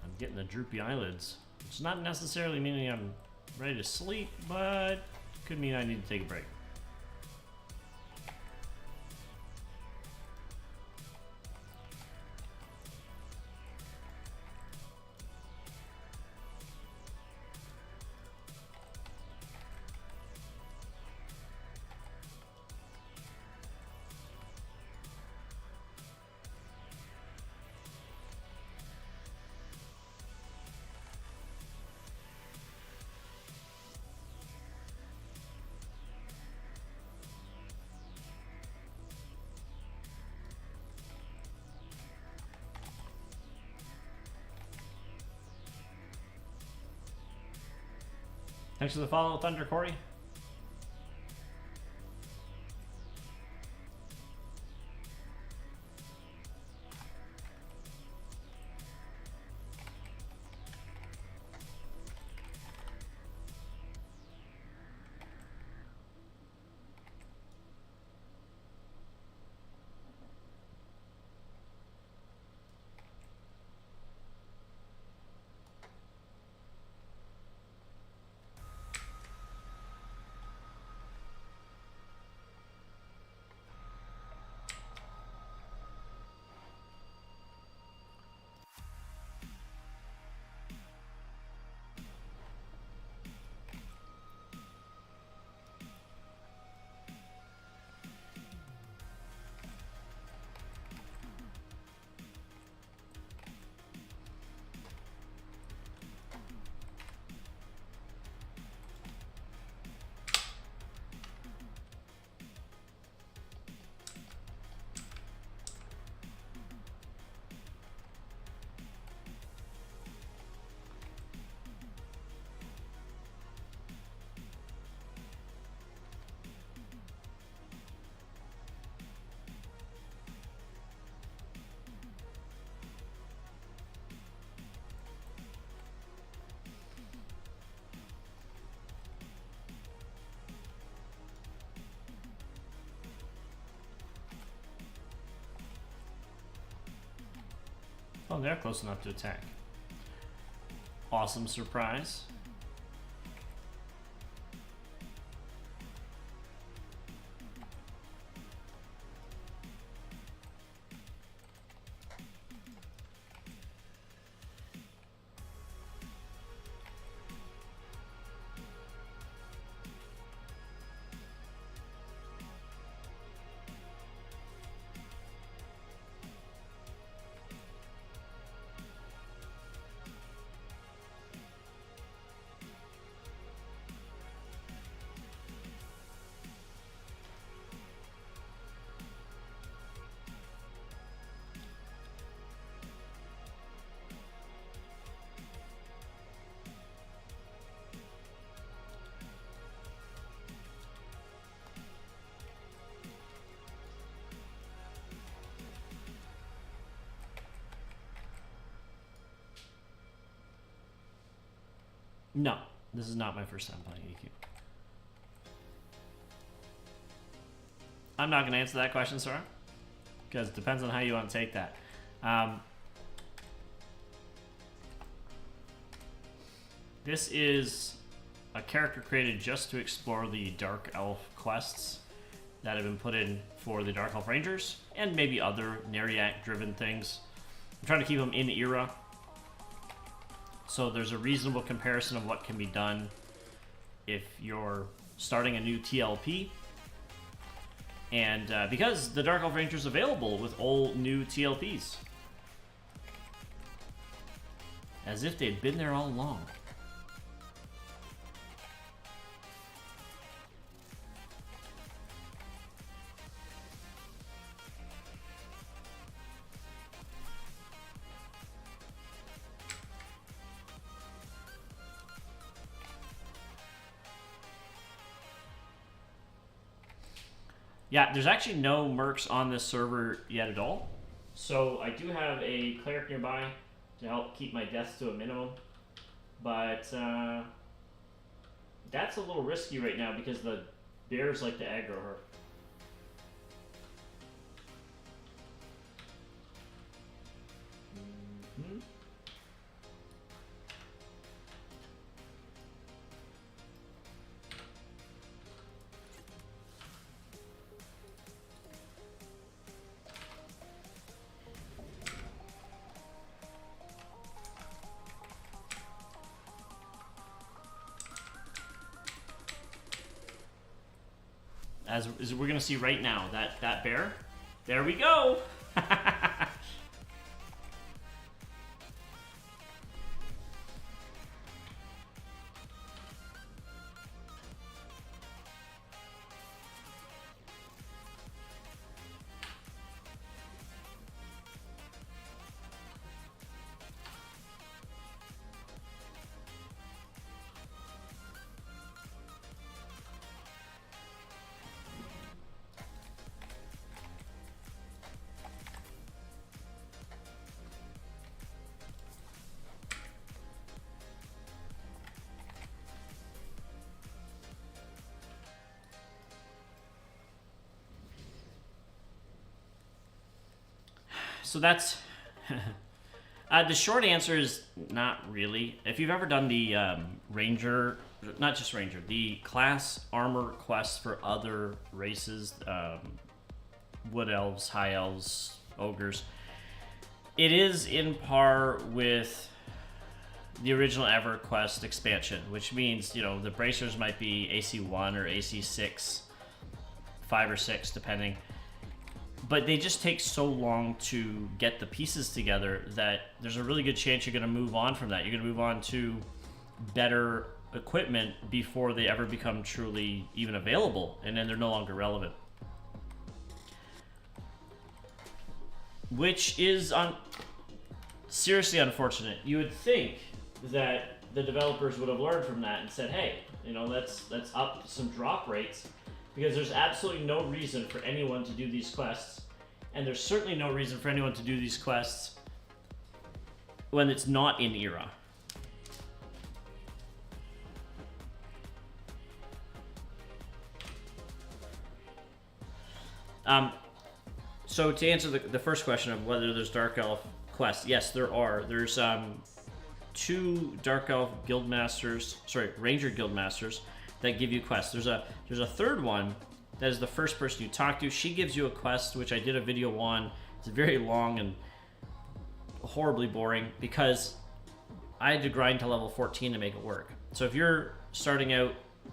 I'm getting the droopy eyelids, which is not necessarily meaning I'm ready to sleep, but could mean I need to take a break. Thanks for the follow, Thunder Corey. Oh, they're close enough to attack. Awesome surprise. No, this is not my first time playing EQ. I'm not going to answer that question, Sora, because it depends on how you want to take that. This is a character created just to explore the Dark Elf quests that have been put in for the Dark Elf Rangers, and maybe other Neriac-driven things. I'm trying to keep them in era, so there's a reasonable comparison of what can be done if you're starting a new TLP. And because the Dark Elf Ranger is available with all new TLPs. As if they'd been there all along. Yeah, there's actually no mercs on this server yet at all. So I do have a cleric nearby to help keep my deaths to a minimum. But that's a little risky right now because the bears like to aggro her. Mm-hmm. As we're gonna see right now, that bear, there we go. So that's the short answer is not really. If you've ever done the ranger, not just ranger, the class armor quests for other races, wood elves, high elves, ogres, it is in par with the original EverQuest expansion, which means, you know, the bracers might be AC 1 or AC 6, 5 or 6 depending. But they just take so long to get the pieces together that there's a really good chance you're going to move on from that. You're going to move on to better equipment before they ever become truly even available, and then they're no longer relevant. Which is seriously unfortunate. You would think that the developers would have learned from that and said, hey, you know, let's up some drop rates, because there's absolutely no reason for anyone to do these quests, and there's certainly no reason for anyone to do these quests when it's not in era. So to answer the first question of whether there's Dark Elf quests, yes, there are. There's 2 Dark Elf Guildmasters, sorry, Ranger Guildmasters that give you quests. There's a third one that is the first person you talk to. She gives you a quest, which I did a video on. It's very long and horribly boring because I had to grind to level 14 to make it work. So if you're starting out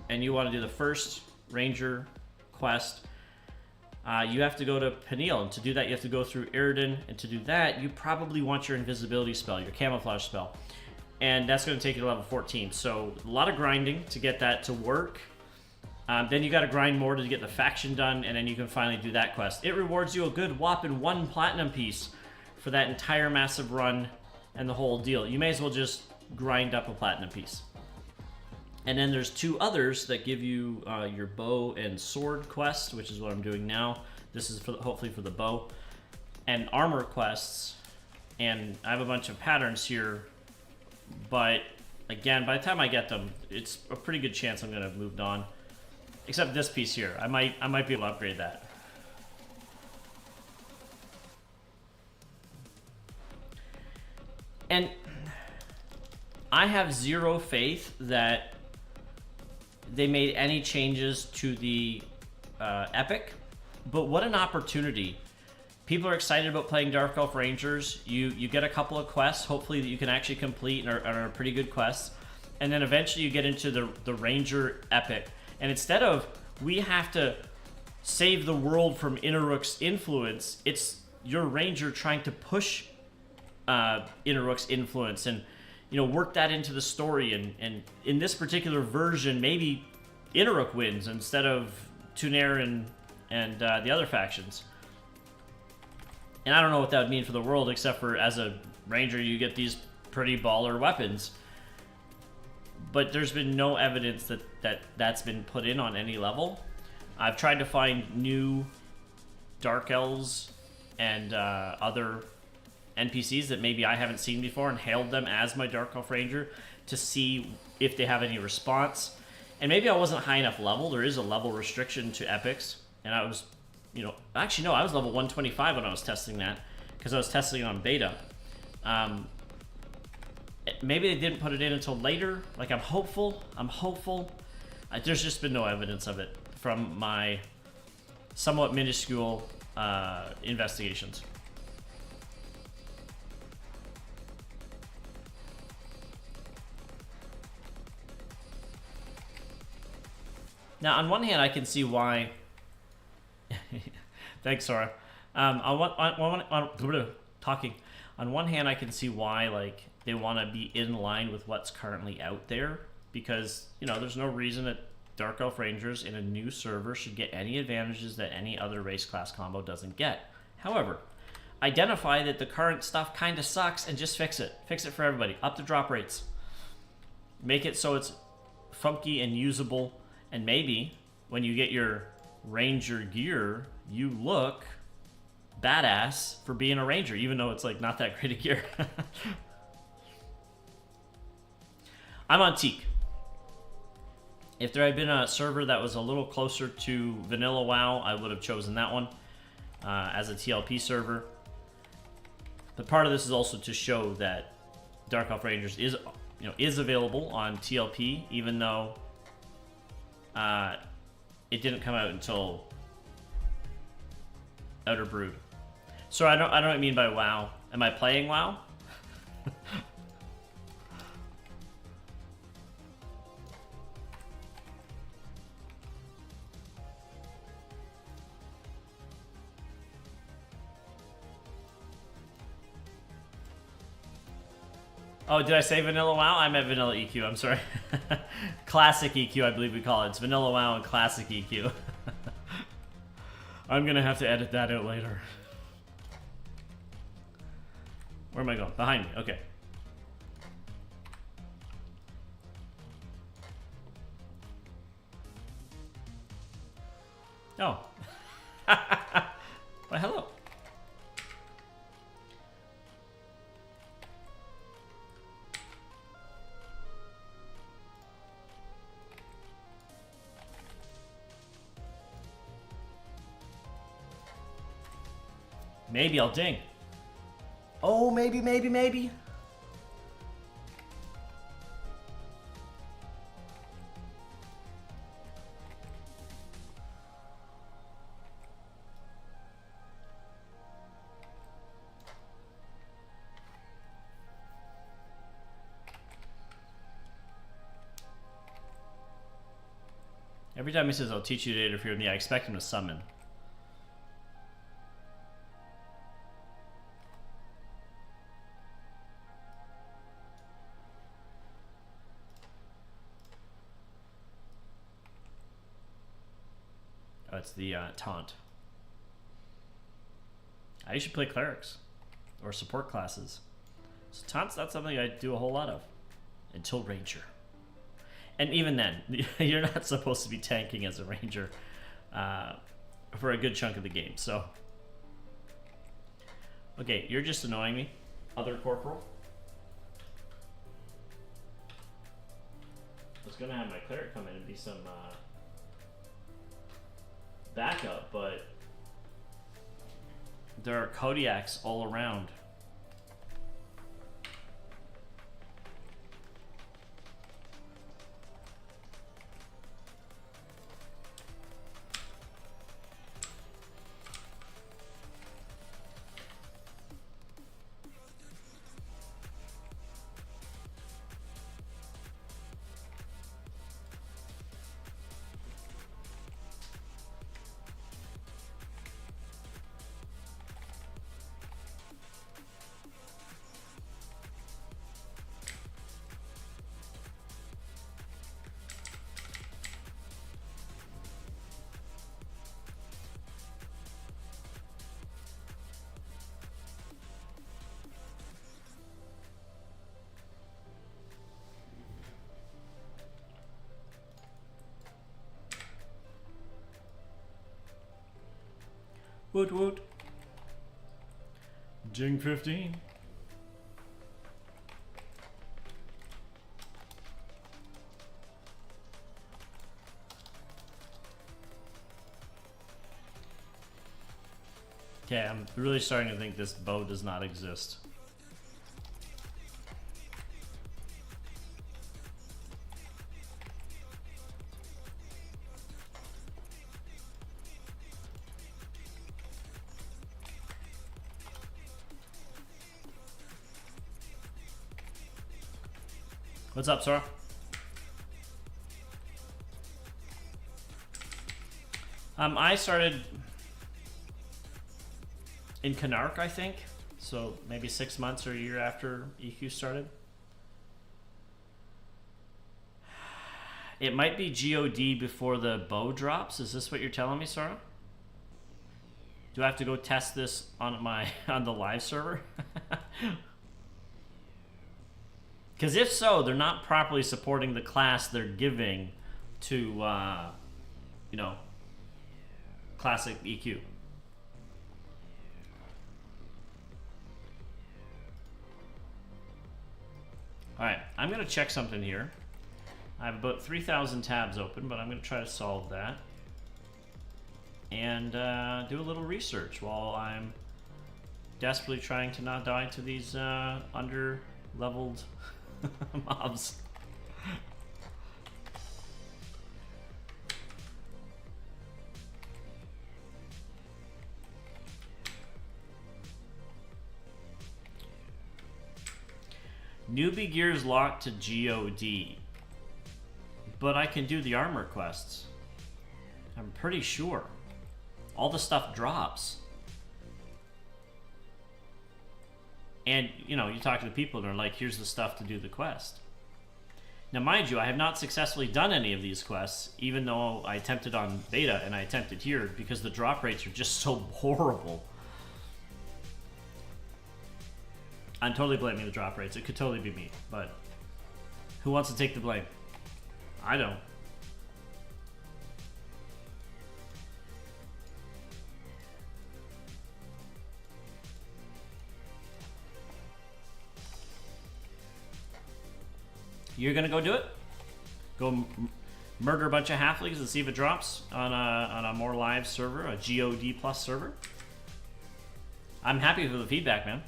and you want to do the first Ranger quest, you have to go to Peniel, and to do that you have to go through Eridan, and to do that you probably want your invisibility spell, your camouflage spell, and that's going to take you to level 14. So a lot of grinding to get that to work. Then you got to grind more to get the faction done, and then you can finally do that quest. It rewards you a good whopping 1 platinum piece for that entire massive run and the whole deal. You may as well just grind up a platinum piece. And then there's 2 others that give you your bow and sword quest, which is what I'm doing now. This is for hopefully for the bow. And armor quests. And I have a bunch of patterns here. But again, by the time I get them, it's a pretty good chance I'm going to have moved on. Except this piece here. I might be able to upgrade that. And I have zero faith that they made any changes to the Epic, but what an opportunity. People are excited about playing Dark Elf Rangers. You get a couple of quests, hopefully, that you can actually complete and are pretty good quests. And then eventually you get into the Ranger Epic. And instead of, we have to save the world from Inaruk's influence, it's your Ranger trying to push Inaruk's influence and, you know, work that into the story. And in this particular version, maybe Inaruk wins instead of Tuner and the other factions. And I don't know what that would mean for the world, except for as a Ranger, you get these pretty baller weapons. But there's been no evidence that that's been put in on any level. I've tried to find new Dark Elves and other NPCs that maybe I haven't seen before and hailed them as my Dark Elf Ranger to see if they have any response. And maybe I wasn't high enough level. There is a level restriction to epics. And I was, you know, actually no, I was level 125 when I was testing that because I was testing it on beta. Maybe they didn't put it in until later. Like, I'm hopeful. There's just been no evidence of it from my somewhat minuscule investigations. Now, on one hand, I can see why. Thanks, Sora. Talking. On one hand, I can see why, like, they want to be in line with what's currently out there, because, you know, there's no reason that Dark Elf Rangers in a new server should get any advantages that any other race class combo doesn't get. However, identify that the current stuff kind of sucks and just fix it. Fix it for everybody. Up the drop rates. Make it so it's funky and usable. And maybe when you get your Ranger gear, you look badass for being a Ranger, even though it's like not that great a gear. I'm on Teak. If there had been a server that was a little closer to Vanilla WoW, I would have chosen that one as a TLP server. But part of this is also to show that Dark Elf Rangers is available on TLP, even though it didn't come out until Outer Brood. So I don't mean by WoW. Am I playing WoW? Oh, did I say Vanilla WoW? I meant Vanilla EQ, I'm sorry. Classic EQ, I believe we call it. It's Vanilla WoW and Classic EQ. I'm gonna have to edit that out later. Where am I going? Behind me, okay. Oh. Why, hello. Maybe I'll ding. Oh, maybe. Every time he says, I'll teach you to interfere with me, I expect him to summon. Oh, it's the taunt. I should play clerics or support classes. So taunt's not something I do a whole lot of until Ranger. And even then, you're not supposed to be tanking as a Ranger for a good chunk of the game. So, okay, you're just annoying me, other corporal. I was gonna have my cleric come in and be some backup, but there are Kodiaks all around. Woot woot. Jing 15. Okay, I'm really starting to think this bow does not exist. What's up, Sora? I started in Canark, I think. So maybe 6 months or a year after EQ started. It might be GOD before the bow drops. Is this what you're telling me, Sora? Do I have to go test this on my on the live server? Because if so, they're not properly supporting the class they're giving to, you know, classic EQ. All right, I'm going to check something here. I have about 3,000 tabs open, but I'm going to try to solve that. And do a little research while I'm desperately trying to not die to these under-leveled mobs. Newbie gear's locked to GOD, but I can do the armor quests. I'm pretty sure. All the stuff drops. And, you know, you talk to the people and they're like, here's the stuff to do the quest. Now, mind you, I have not successfully done any of these quests, even though I attempted on beta and I attempted here, because the drop rates are just so horrible. I'm totally blaming the drop rates. It could totally be me, but who wants to take the blame? I don't. You're gonna go do it? Go murder a bunch of halflings and see if it drops on a more live server, a GOD plus server? I'm happy for the feedback, man.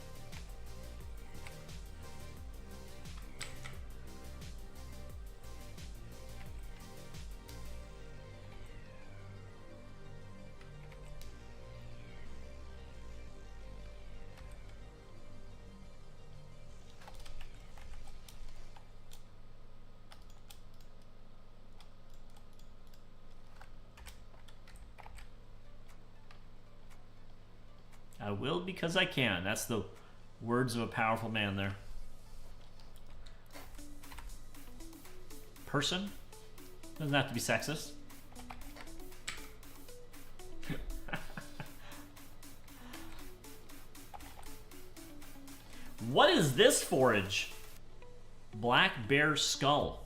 I will because I can. That's the words of a powerful man there. Person? Doesn't have to be sexist. What is this forage? Black bear skull.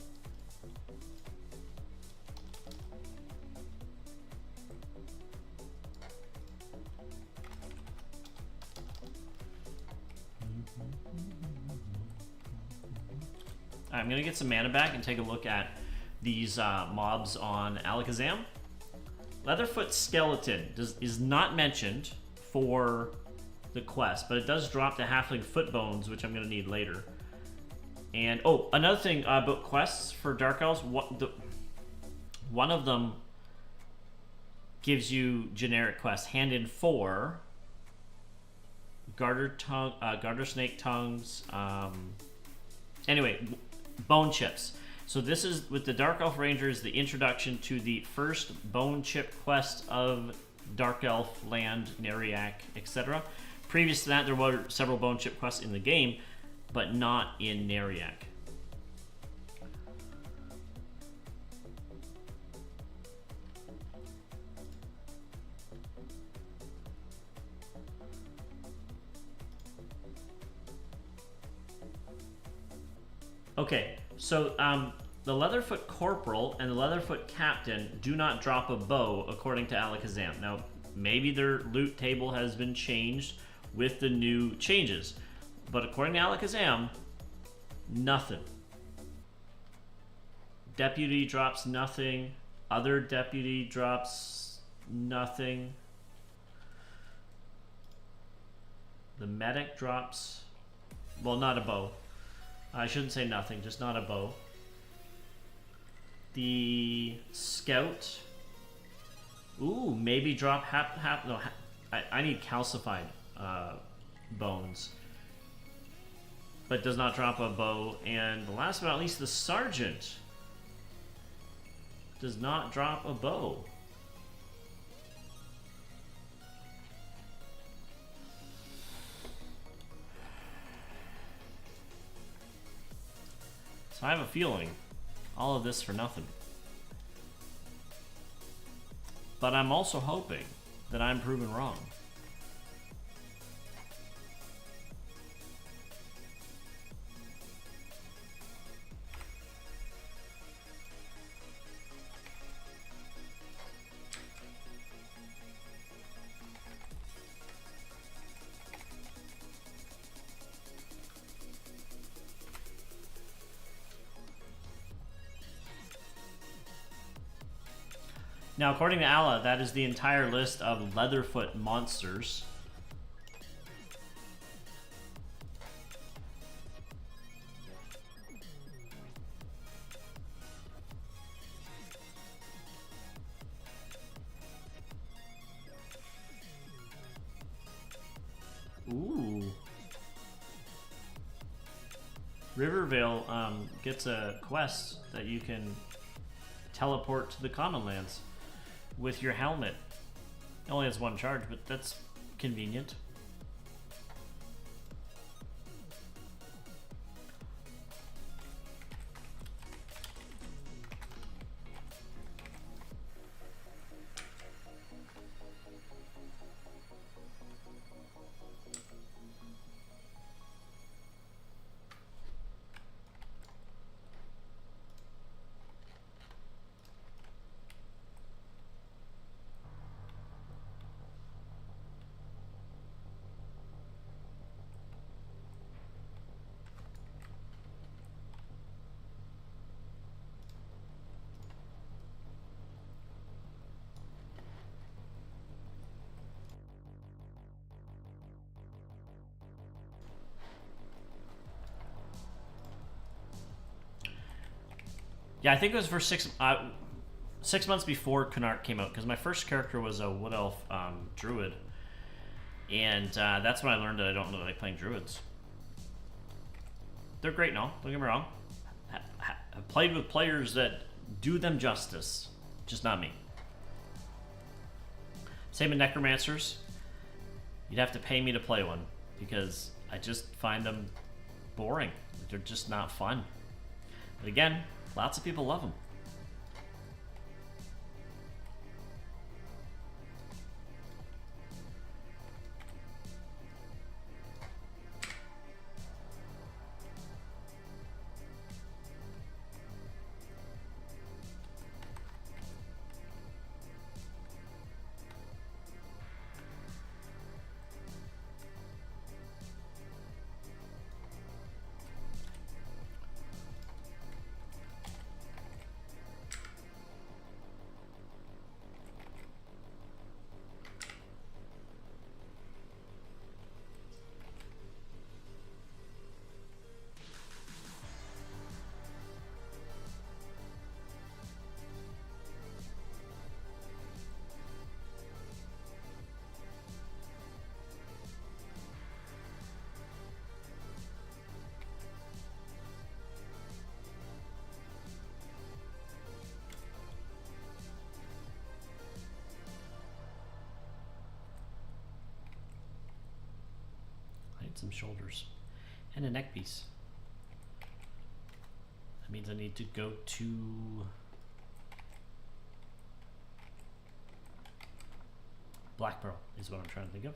I'm gonna get some mana back and take a look at these mobs on Alakazam. Leatherfoot Skeleton is not mentioned for the quest, but it does drop the halfling foot bones, which I'm gonna need later. And oh, another thing about quests for Dark Elves, one of them gives you generic quests. Hand in 4 garter snake tongues. Anyway, bone chips. So this is, with the Dark Elf Rangers, the introduction to the first bone chip quest of Dark Elf Land, Neriak, etc. Previous to that, there were several bone chip quests in the game, but not in Neriak. Okay, so the Leatherfoot Corporal and the Leatherfoot Captain do not drop a bow according to Alakazam. Now, Maybe their loot table has been changed with the new changes. But according to Alakazam, nothing. Deputy drops nothing. Other deputy drops nothing. The medic drops... Well, not a bow. I shouldn't say nothing, just not a bow. The scout... Ooh, maybe drop no, I need calcified bones. But does not drop a bow. And last but not least, the sergeant does not drop a bow. So I have a feeling all of this for nothing. But I'm also hoping that I'm proven wrong. Now, according to Alla, that is the entire list of Leatherfoot monsters. Ooh. Rivervale gets a quest that you can teleport to the Common Lands with your helmet. It only has one charge, but that's convenient. Yeah, I think it was for 6 months before Cunard came out, because my first character was a Wood Elf Druid. And that's when I learned that I don't really like playing Druids. They're great and all, don't get me wrong. I've played with players that do them justice, just not me. Same with Necromancers. You'd have to pay me to play one, because I just find them boring. They're just not fun. But again, lots of people love them. Some shoulders and a neck piece. That means I need to go to Black Pearl is what I'm trying to think of.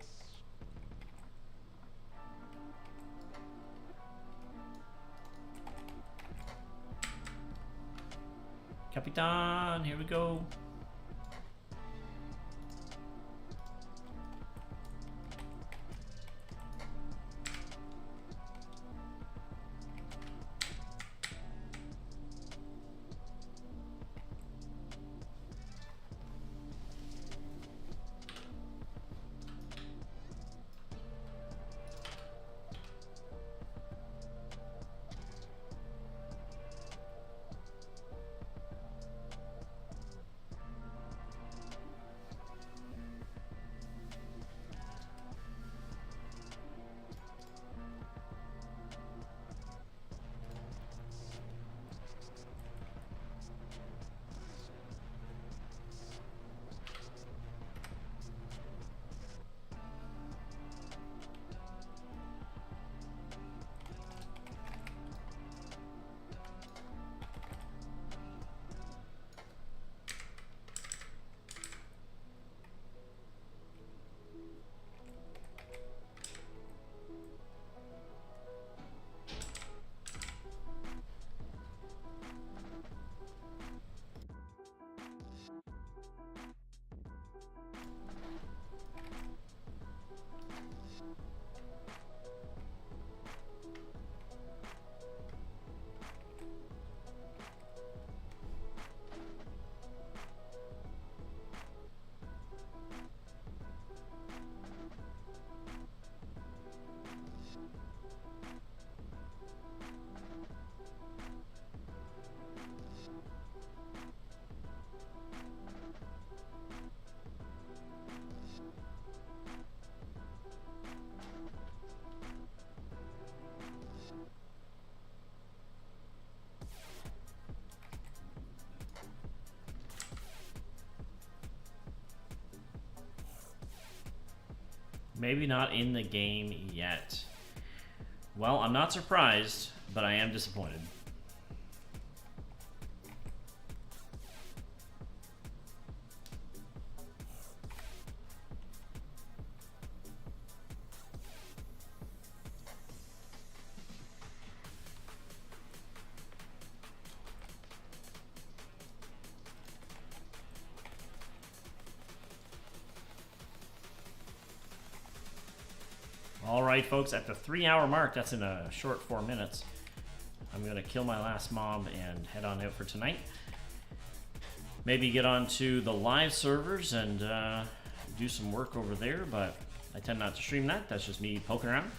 Capitan, here we go. Maybe not in the game yet. Well, I'm not surprised, but I am disappointed. Alright folks, at the 3-hour mark, that's in a short 4 minutes, I'm going to kill my last mob and head on out for tonight. Maybe get onto the live servers and do some work over there, but I tend not to stream that. That's just me poking around.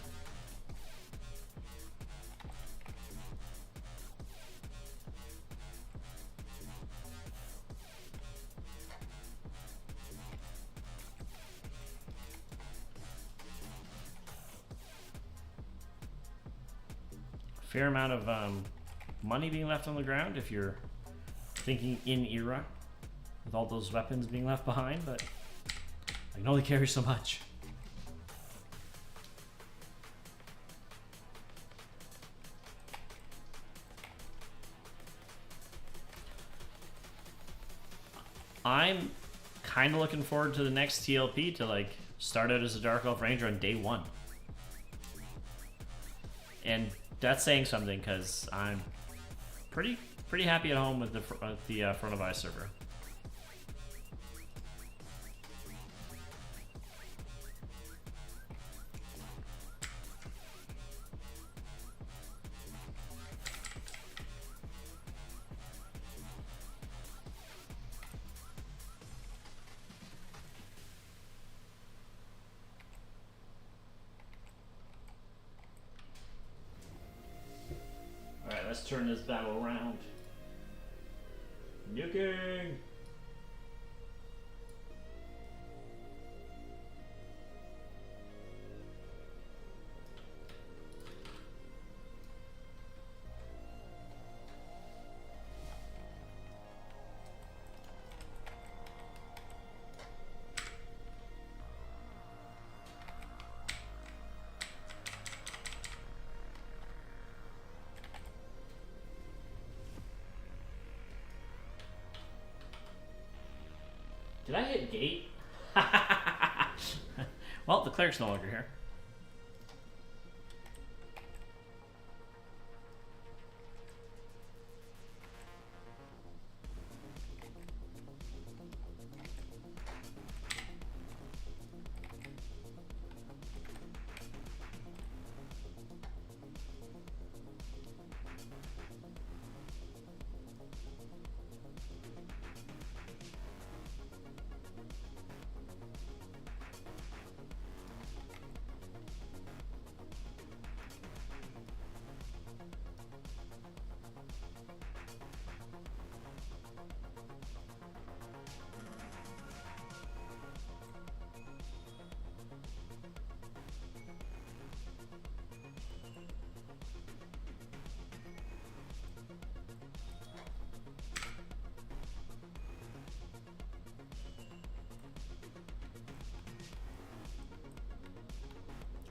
Fair amount of money being left on the ground if you're thinking in era with all those weapons being left behind, but I can only carry so much. I'm kind of looking forward to the next TLP to like start out as a Dark Elf Ranger on day 1. And that's saying something because I'm pretty happy at home with the front of eye server. Alright, let's turn this battle around. Nuking! Did I hit gate? Well, the cleric's no longer here.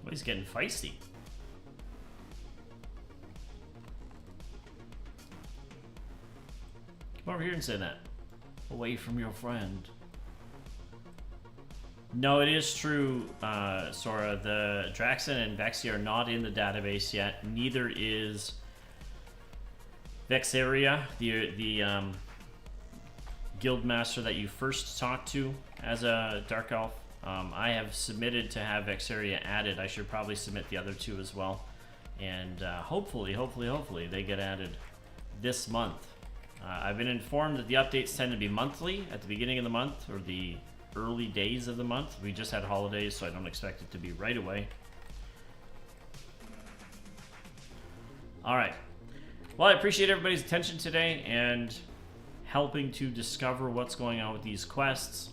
Well, he's getting feisty. Come over here and say that. Away from your friend. No, it is true, Sora. The Draxen and Vexia are not in the database yet. Neither is Vexia, the guild master that you first talked to as a Dark Elf. I have submitted to have Vexia added. I should probably submit the other two as well. And hopefully they get added this month. I've been informed that the updates tend to be monthly at the beginning of the month or the early days of the month. We just had holidays, so I don't expect it to be right away. Alright. Well, I appreciate everybody's attention today and helping to discover what's going on with these quests.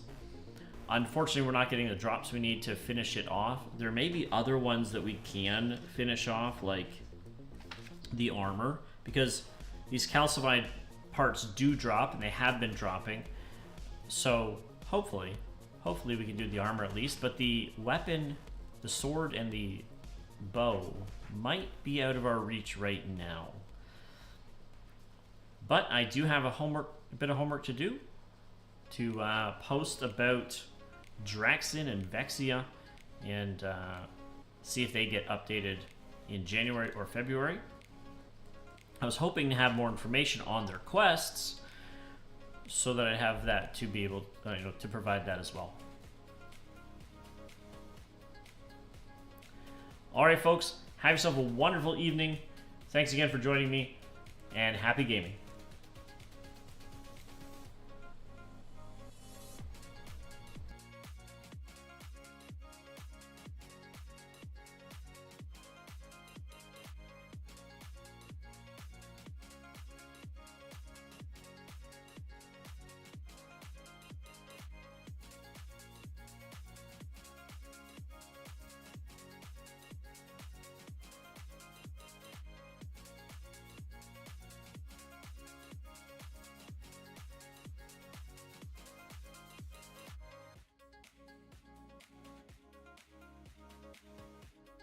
Unfortunately, we're not getting the drops we need to finish it off. There may be other ones that we can finish off, like the armor, because these calcified parts do drop, and they have been dropping. So hopefully we can do the armor at least. But the weapon the sword and the bow might be out of our reach right now. But I do have a bit of homework to do to post about Draxen and Vexia and see if they get updated in January or February. I was hoping to have more information on their quests so that I have that to be able to provide that as well. Alright folks, have yourself a wonderful evening. Thanks again for joining me, and happy gaming.